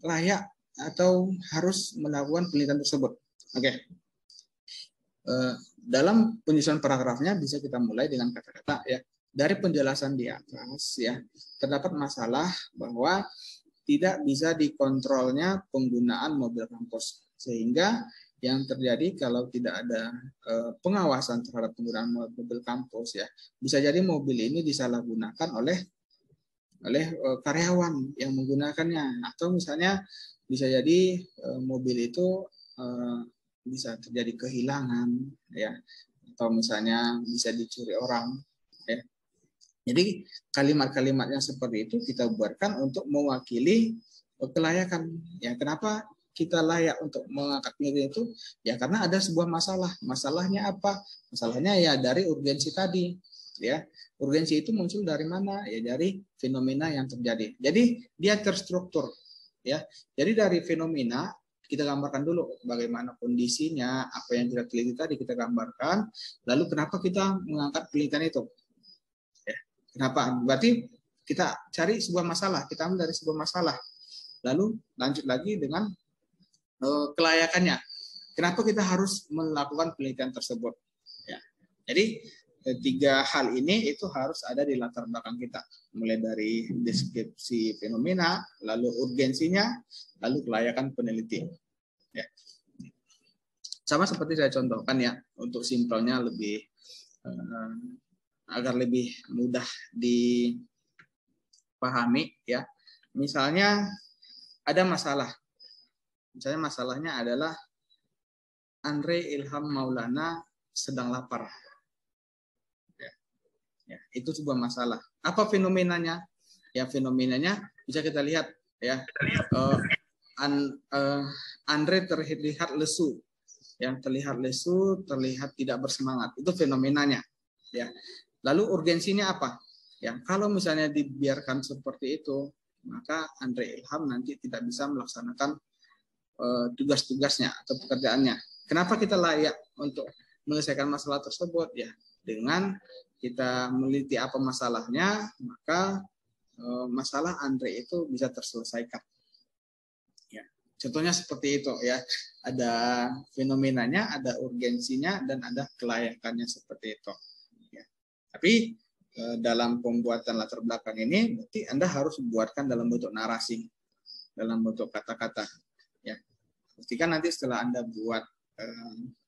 layak atau harus melakukan penelitian tersebut? Oke. Dalam penyusunan paragrafnya bisa kita mulai dengan kata-kata ya. Dari penjelasan di atas ya, terdapat masalah bahwa tidak bisa dikontrolnya penggunaan mobil kampus, sehingga yang terjadi kalau tidak ada pengawasan terhadap penggunaan mobil kampus ya, bisa jadi mobil ini disalahgunakan oleh karyawan yang menggunakannya, atau misalnya bisa jadi mobil itu bisa terjadi kehilangan ya, atau misalnya bisa dicuri orang ya. Jadi kalimat-kalimat yang seperti itu kita buatkan untuk mewakili kelayakan. Ya, kenapa kita layak untuk mengangkat penelitian itu? Ya karena ada sebuah masalah. Masalahnya apa? Masalahnya ya dari urgensi tadi. Ya, urgensi itu muncul dari mana? Ya dari fenomena yang terjadi. Jadi dia terstruktur. Ya, jadi dari fenomena kita gambarkan dulu bagaimana kondisinya, apa yang kita teliti tadi kita gambarkan. Lalu kenapa kita mengangkat penelitian itu? Kenapa? Berarti kita cari sebuah masalah, kita ambil dari sebuah masalah. Lalu lanjut lagi dengan kelayakannya. Kenapa kita harus melakukan penelitian tersebut? Ya. Jadi tiga hal ini itu harus ada di latar belakang kita. Mulai dari deskripsi fenomena, lalu urgensinya, lalu kelayakan peneliti. Ya. Sama seperti saya contohkan ya, untuk simpelnya lebih agar lebih mudah dipahami ya. Misalnya ada masalah. Misalnya masalahnya adalah Andre Ilham Maulana sedang lapar. Ya, itu sebuah masalah. Apa fenomenanya? Ya, fenomenanya bisa kita lihat ya. Andre terlihat lesu, yang terlihat lesu, terlihat tidak bersemangat. Itu fenomenanya, ya. Lalu urgensinya apa? Ya, kalau misalnya dibiarkan seperti itu, maka Andre Ilham nanti tidak bisa melaksanakan tugas-tugasnya atau pekerjaannya. Kenapa kita layak untuk menyelesaikan masalah tersebut? Ya, dengan kita meneliti apa masalahnya, maka masalah Andre itu bisa terselesaikan. Ya, contohnya seperti itu ya. Ada fenomenanya, ada urgensinya, dan ada kelayakannya seperti itu. Ya. Tapi dalam pembuatan latar belakang ini, berarti Anda harus membuatkan dalam bentuk narasi, dalam bentuk kata-kata. Ya, pastikan nanti setelah Anda buat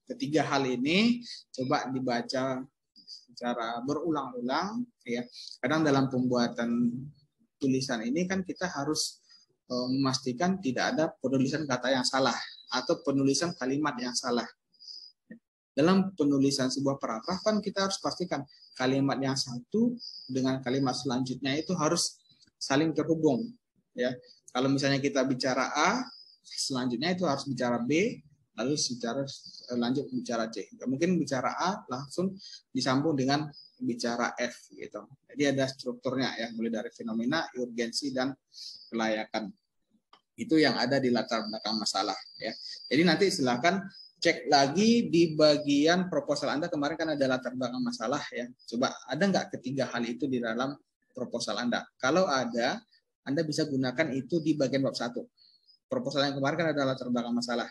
ketiga hal ini, coba dibaca secara berulang-ulang. Ya, kadang dalam pembuatan tulisan ini kan kita harus memastikan tidak ada penulisan kata yang salah atau penulisan kalimat yang salah. Dalam penulisan sebuah paragraf kan kita harus pastikan kalimat yang satu dengan kalimat selanjutnya itu harus saling terhubung. Ya, kalau misalnya kita bicara A, selanjutnya itu harus bicara B, lalu secara lanjut bicara C. Nggak mungkin bicara A langsung disambung dengan bicara F gitu. Jadi ada strukturnya ya, mulai dari fenomena, urgensi, dan kelayakan. Itu yang ada di latar belakang masalah ya. Jadi nanti silakan cek lagi di bagian proposal Anda, kemarin kan ada latar belakang masalah ya. Coba ada nggak ketiga hal itu di dalam proposal Anda? Kalau ada, Anda bisa gunakan itu di bagian bab 1. Proposal yang kemarin kan ada latar belakang masalah.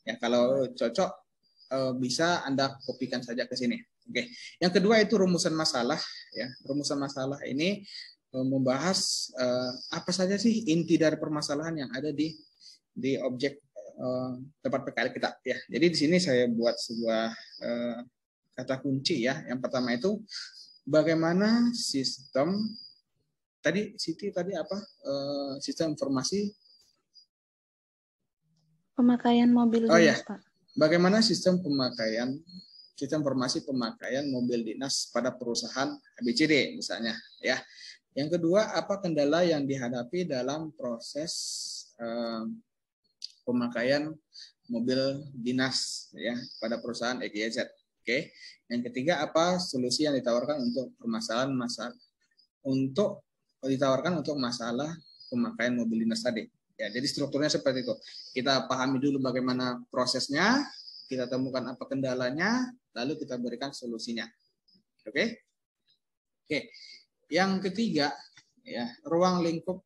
Ya, kalau cocok bisa Anda kopikan saja ke sini. Oke. Yang kedua itu rumusan masalah ya. Rumusan masalah ini membahas apa saja sih inti dari permasalahan yang ada di objek tempat PKL kita ya. Jadi di sini saya buat sebuah kata kunci ya. Yang pertama itu bagaimana sistem tadi Siti tadi apa? Sistem informasi pemakaian mobil dinas, Pak. Bagaimana sistem informasi pemakaian mobil dinas pada perusahaan ABCD misalnya ya. Yang kedua, apa kendala yang dihadapi dalam proses pemakaian mobil dinas ya pada perusahaan XYZ. Oke. Yang ketiga, apa solusi yang ditawarkan untuk permasalahan untuk masalah pemakaian mobil dinas tadi. Ya, jadi strukturnya seperti itu. Kita pahami dulu bagaimana prosesnya, kita temukan apa kendalanya, lalu kita berikan solusinya. Oke? Oke. Yang ketiga, ya, ruang lingkup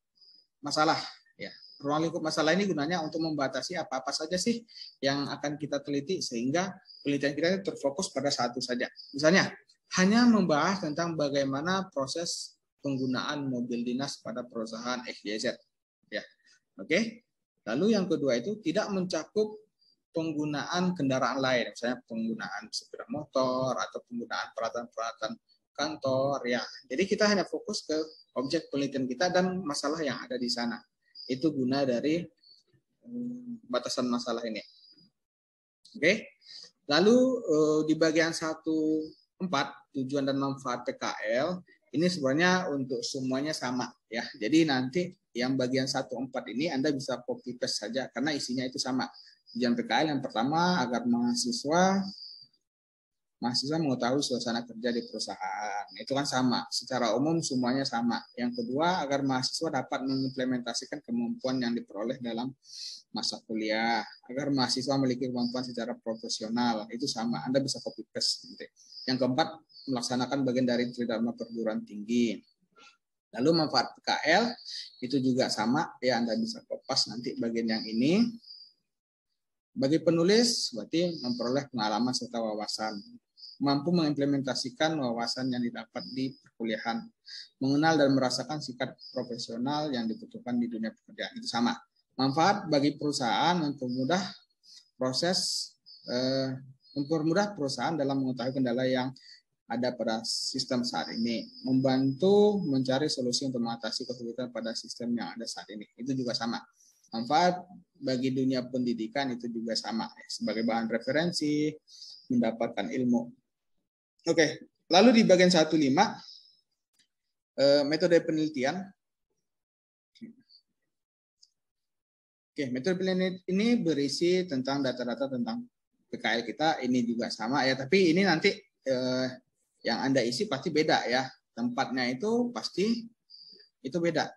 masalah. Ya, ruang lingkup masalah ini gunanya untuk membatasi apa-apa saja sih yang akan kita teliti sehingga penelitian kita terfokus pada satu saja. Misalnya, hanya membahas tentang bagaimana proses penggunaan mobil dinas pada perusahaan XYZ. Ya. Oke. Lalu yang kedua itu tidak mencakup penggunaan kendaraan lain, misalnya penggunaan sepeda motor atau penggunaan peralatan-peralatan kantor ya. Jadi kita hanya fokus ke objek penelitian kita dan masalah yang ada di sana. Itu guna dari batasan masalah ini. Oke. Lalu di bagian 1.4 tujuan dan manfaat PKL ini sebenarnya untuk semuanya sama ya. Jadi nanti yang bagian 1.4 ini Anda bisa copy paste saja karena isinya itu sama. Tujuan PKL yang pertama agar mahasiswa mengetahui suasana kerja di perusahaan. Itu kan sama, secara umum semuanya sama. Yang kedua agar mahasiswa dapat mengimplementasikan kemampuan yang diperoleh dalam masa kuliah, agar mahasiswa memiliki kemampuan secara profesional. Itu sama, Anda bisa copy paste. Yang keempat melaksanakan bagian dari Tridharma perguruan tinggi. Lalu manfaat PKL itu juga sama ya, Anda bisa kopas nanti bagian yang ini. Bagi penulis berarti memperoleh pengalaman serta wawasan, mampu mengimplementasikan wawasan yang didapat di perkuliahan, mengenal dan merasakan sikap profesional yang dibutuhkan di dunia pekerjaan. Itu sama. Manfaat bagi perusahaan mempermudah perusahaan dalam mengetahui kendala yang ada pada sistem saat ini, membantu mencari solusi untuk mengatasi kesulitan pada sistem yang ada saat ini. Itu juga sama. Manfaat bagi dunia pendidikan itu juga sama, sebagai bahan referensi, mendapatkan ilmu. Oke, lalu di bagian 1.5, metode penelitian. Oke, metode penelitian ini berisi tentang data-data tentang PKL kita. Ini juga sama ya, tapi ini nanti yang Anda isi pasti beda ya. Tempatnya itu pasti itu beda.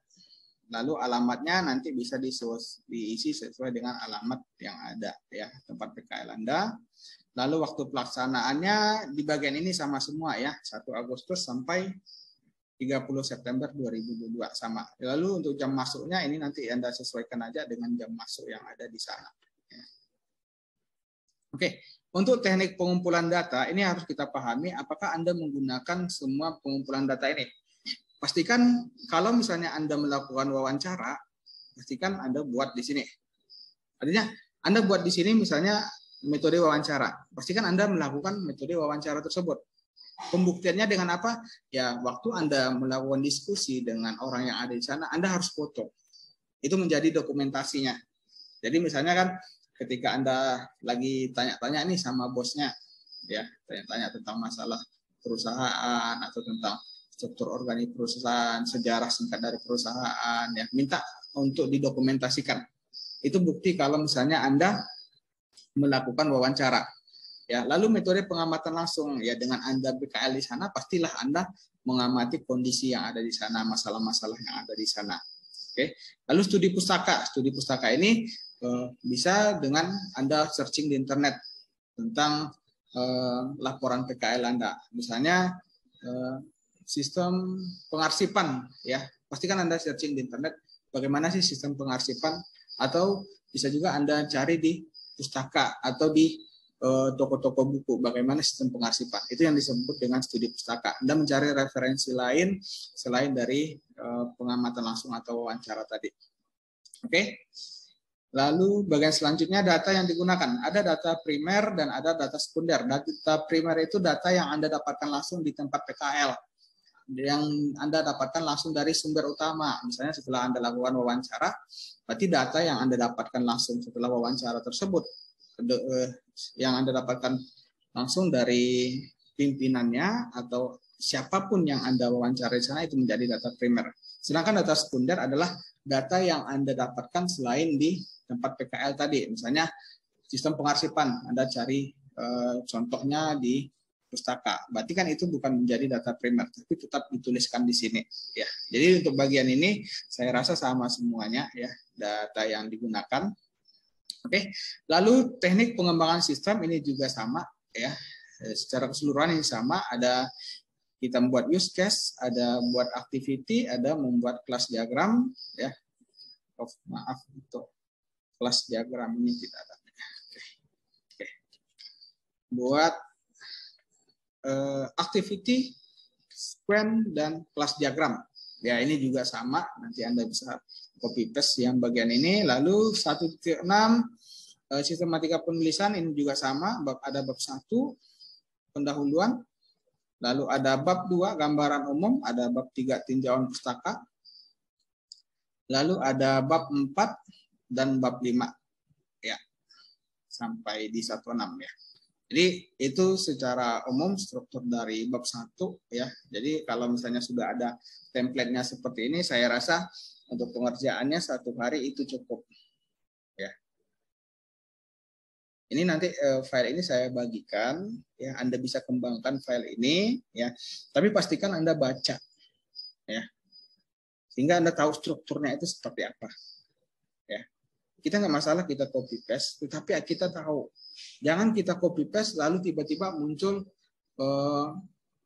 Lalu alamatnya nanti bisa diisi sesuai dengan alamat yang ada ya, tempat PKL Anda. Lalu waktu pelaksanaannya di bagian ini sama semua ya, 1 Agustus sampai 30 September 2022 sama. Lalu untuk jam masuknya ini nanti Anda sesuaikan aja dengan jam masuk yang ada di sana. Oke, untuk teknik pengumpulan data ini harus kita pahami apakah Anda menggunakan semua pengumpulan data ini. Pastikan kalau misalnya Anda melakukan wawancara, pastikan Anda buat di sini. Artinya Anda buat di sini misalnya metode wawancara. Pastikan Anda melakukan metode wawancara tersebut. Pembuktiannya dengan apa? Ya, waktu Anda melakukan diskusi dengan orang yang ada di sana, Anda harus foto. Itu menjadi dokumentasinya. Jadi misalnya kan ketika Anda lagi tanya-tanya nih sama bosnya, ya, tanya-tanya tentang masalah perusahaan atau tentang struktur organik perusahaan, sejarah singkat dari perusahaan, ya, minta untuk didokumentasikan. Itu bukti kalau misalnya Anda melakukan wawancara. Ya, lalu metode pengamatan langsung ya, dengan Anda PKL di sana pastilah Anda mengamati kondisi yang ada di sana, masalah-masalah yang ada di sana. Oke. Lalu studi pustaka. Studi pustaka ini bisa dengan Anda searching di internet tentang laporan PKL Anda. Misalnya sistem pengarsipan ya. Pastikan Anda searching di internet bagaimana sih sistem pengarsipan, atau bisa juga Anda cari di pustaka atau di toko-toko buku bagaimana sistem pengarsipan. Itu yang disebut dengan studi pustaka. Anda mencari referensi lain selain dari pengamatan langsung atau wawancara tadi. Oke. Lalu bagian selanjutnya data yang digunakan. Ada data primer dan ada data sekunder. Data primer itu data yang Anda dapatkan langsung di tempat PKL. Yang Anda dapatkan langsung dari sumber utama. Misalnya setelah Anda lakukan wawancara, berarti data yang Anda dapatkan langsung setelah wawancara tersebut yang Anda dapatkan langsung dari pimpinannya atau siapapun yang Anda wawancarai di sana, itu menjadi data primer. Sedangkan data sekunder adalah data yang Anda dapatkan selain di tempat PKL tadi. Misalnya sistem pengarsipan, Anda cari contohnya di pustaka. Berarti kan itu bukan menjadi data primer, tapi tetap dituliskan di sini. Ya. Jadi untuk bagian ini saya rasa sama semuanya ya, data yang digunakan. Oke, lalu teknik pengembangan sistem ini juga sama ya, secara keseluruhan ini sama. Ada kita membuat use case, ada membuat activity, ada membuat kelas diagram ya. Oh, maaf untuk kelas diagram ini tidak ada. Oke. Buat activity, sequence dan kelas diagram. Ya, ini juga sama. Nanti Anda bisa copy paste yang bagian ini. Lalu 1.6 sistematika penulisan ini juga sama. Ada bab 1 pendahuluan. Lalu ada bab 2 gambaran umum. Ada bab 3 tinjauan pustaka. Lalu ada bab 4 dan bab 5. Ya. Sampai di 1.6 ya. Jadi itu secara umum struktur dari bab 1 ya. Jadi kalau misalnya sudah ada template-nya seperti ini, saya rasa untuk pengerjaannya 1 hari itu cukup. Ya. Ini nanti file ini saya bagikan ya, Anda bisa kembangkan file ini ya. Tapi pastikan Anda baca ya. Sehingga Anda tahu strukturnya itu seperti apa. Ya. Kita nggak masalah kita copy paste, tetapi kita tahu. Jangan kita copy paste lalu tiba-tiba muncul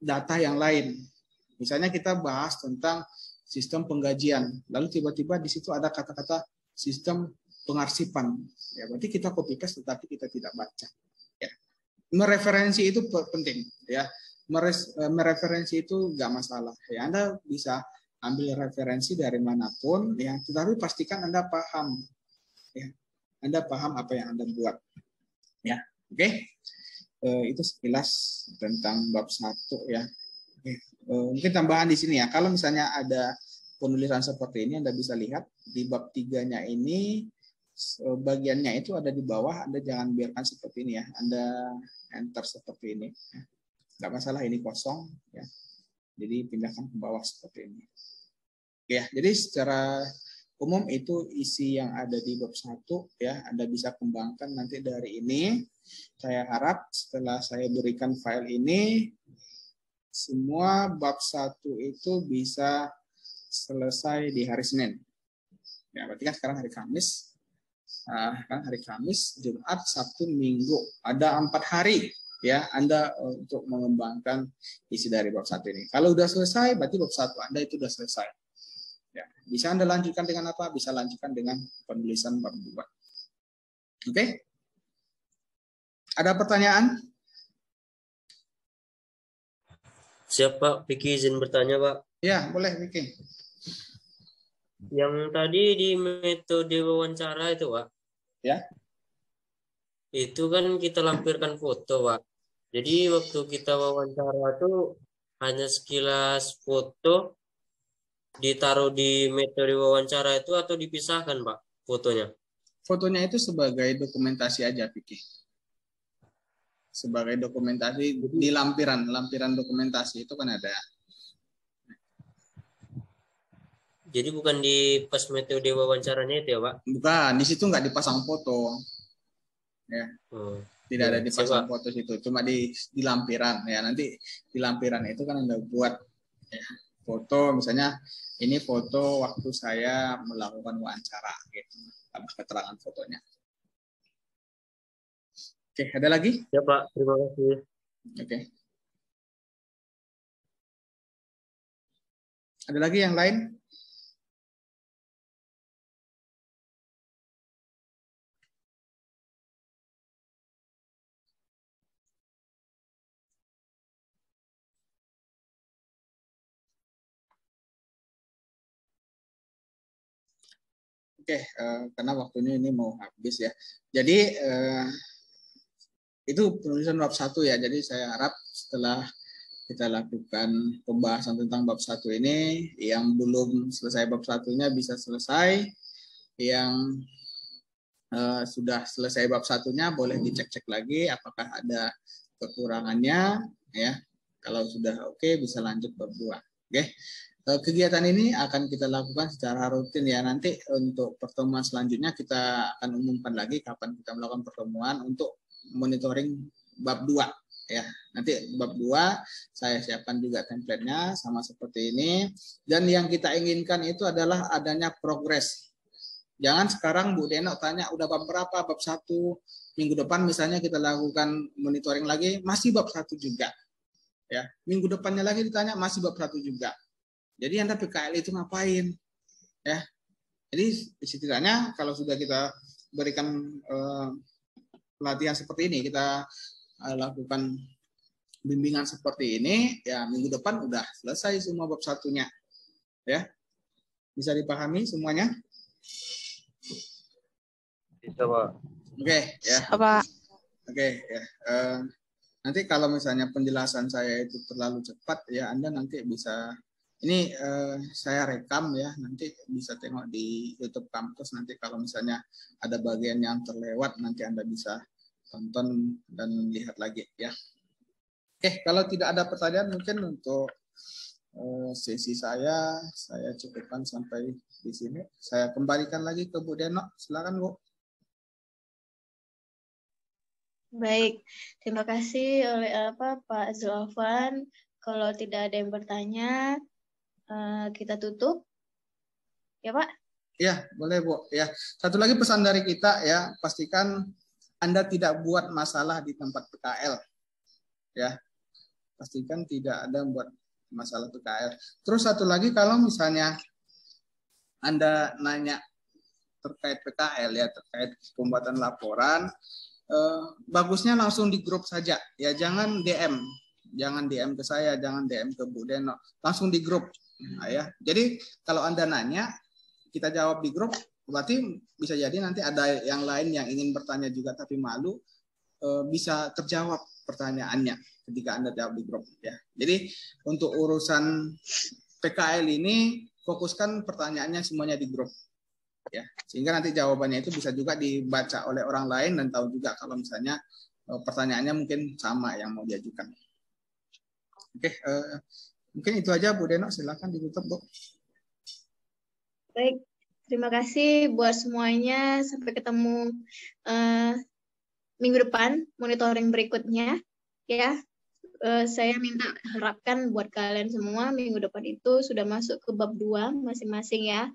data yang lain. Misalnya kita bahas tentang sistem penggajian, lalu tiba-tiba di situ ada kata-kata sistem pengarsipan. Ya, berarti kita copy paste tetapi kita tidak baca. Ya. Mereferensi itu penting. Ya. Mereferensi itu nggak masalah. Ya, Anda bisa ambil referensi dari manapun, ya, tetapi pastikan Anda paham. Ya. Anda paham apa yang Anda buat. Ya, oke. Itu sekilas tentang bab 1 ya. Oke. Mungkin tambahan di sini ya. Kalau misalnya ada penulisan seperti ini, Anda bisa lihat di bab 3-nya ini bagiannya itu ada di bawah. Anda jangan biarkan seperti ini ya. Anda enter seperti ini. Nggak masalah, ini kosong ya. Jadi pindahkan ke bawah seperti ini. Oke ya. Jadi secara umum itu isi yang ada di bab 1 ya. Anda bisa kembangkan nanti dari ini. Saya harap setelah saya berikan file ini, semua bab 1 itu bisa selesai di hari Senin. Ya, berarti kan sekarang hari Kamis. Kan hari Kamis, Jumat, Sabtu, Minggu. Ada 4 hari ya Anda untuk mengembangkan isi dari bab 1 ini. Kalau udah selesai, berarti bab 1 Anda itu udah selesai. Ya, bisa Anda lanjutkan dengan apa? Bisa lanjutkan dengan penulisan bab 2. Oke? Ada pertanyaan? Siap Pak, Vicky izin bertanya Pak. Ya, boleh Vicky. Yang tadi di metode wawancara itu Pak. Ya. Itu kan kita lampirkan foto Pak. Jadi waktu kita wawancara itu hanya sekilas foto ditaruh di metode wawancara itu atau dipisahkan Pak fotonya? Fotonya itu sebagai dokumentasi aja Vicky. Sebagai dokumentasi di lampiran dokumentasi itu kan ada. Jadi bukan di pas metode wawancaranya itu ya Pak? Bukan, di situ nggak dipasang foto. Ya. Tidak ada dipasang foto situ, cuma di lampiran ya. Nanti di lampiran itu kan Anda buat ya, foto, misalnya ini foto waktu saya melakukan wawancara gitu. Tambah keterangan fotonya. Oke, ada lagi? Ya Pak, terima kasih. Oke. Ada lagi yang lain? Oke, karena waktunya ini mau habis ya. Jadi itu penulisan bab 1 ya. Jadi saya harap setelah kita lakukan pembahasan tentang bab 1 ini, yang belum selesai bab 1-nya bisa selesai. Yang sudah selesai bab 1-nya boleh dicek-cek lagi apakah ada kekurangannya ya. Kalau sudah oke, bisa lanjut bab 2. Oke. Kegiatan ini akan kita lakukan secara rutin ya. Nanti untuk pertemuan selanjutnya kita akan umumkan lagi kapan kita melakukan pertemuan untuk monitoring bab 2 ya. Nanti bab 2 saya siapkan juga template-nya sama seperti ini. Dan yang kita inginkan itu adalah adanya progres. Jangan sekarang Bu Denok tanya udah bab berapa, bab 1. Minggu depan misalnya kita lakukan monitoring lagi, masih bab 1 juga. Ya, minggu depannya lagi ditanya masih bab 1 juga. Jadi Anda PKL itu ngapain? Ya. Jadi setidaknya kalau sudah kita berikan pelatihan seperti ini, kita lakukan bimbingan seperti ini, ya minggu depan udah selesai semua bab 1-nya. Ya. Bisa dipahami semuanya? Bisa, Pak. Oke, ya. Pak. Oke, ya. Nanti kalau misalnya penjelasan saya itu terlalu cepat, ya Anda nanti bisa. Ini saya rekam ya, nanti bisa tengok di YouTube kampus. Nanti kalau misalnya ada bagian yang terlewat, nanti Anda bisa tonton dan lihat lagi ya. Oke, kalau tidak ada pertanyaan mungkin untuk sesi saya cukupkan sampai di sini. Saya kembalikan lagi ke Bu Denok. Silakan Bu. Baik, terima kasih oleh Pak Zulfan. Kalau tidak ada yang bertanya, kita tutup, ya Pak? Ya, boleh Bu. Ya, satu lagi pesan dari kita ya, pastikan Anda tidak buat masalah di tempat PKL. Ya, pastikan tidak ada buat masalah PKL. Terus satu lagi, kalau misalnya Anda nanya terkait PKL ya, terkait pembuatan laporan, bagusnya langsung di grup saja. Ya, jangan DM. Jangan DM ke saya, jangan DM ke Bu Denok. Langsung di grup. Nah, ya. Jadi kalau Anda nanya, kita jawab di grup, berarti bisa jadi nanti ada yang lain yang ingin bertanya juga tapi malu, bisa terjawab pertanyaannya ketika Anda jawab di grup. Ya. Jadi untuk urusan PKL ini, fokuskan pertanyaannya semuanya di grup. Ya, sehingga nanti jawabannya itu bisa juga dibaca oleh orang lain dan tahu juga kalau misalnya pertanyaannya mungkin sama yang mau diajukan. Oke, mungkin itu aja Bu Denok, silakan ditutup Bu. Baik, Terima kasih buat semuanya. Sampai ketemu minggu depan, monitoring berikutnya. Ya, saya harapkan buat kalian semua minggu depan itu sudah masuk ke bab 2 masing-masing ya.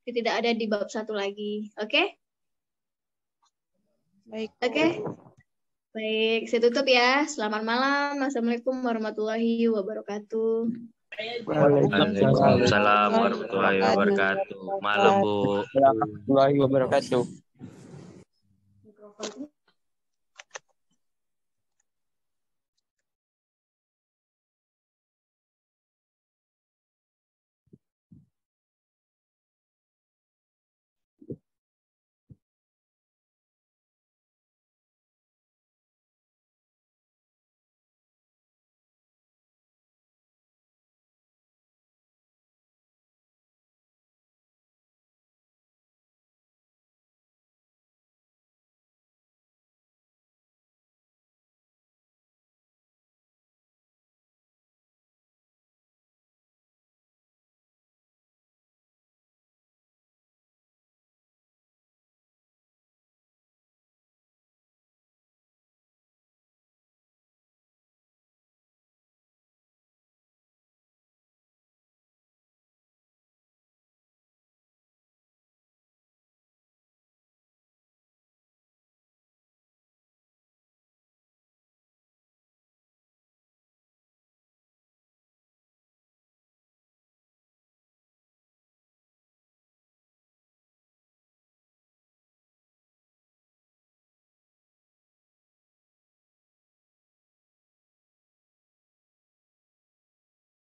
Tidak ada di bab 1 lagi. Oke? Baik. Oke. Baik, saya tutup ya. Selamat malam. Assalamualaikum warahmatullahi wabarakatuh. Waalaikumsalam warahmatullahi wabarakatuh. Malam, Bu. Warahmatullahi wabarakatuh.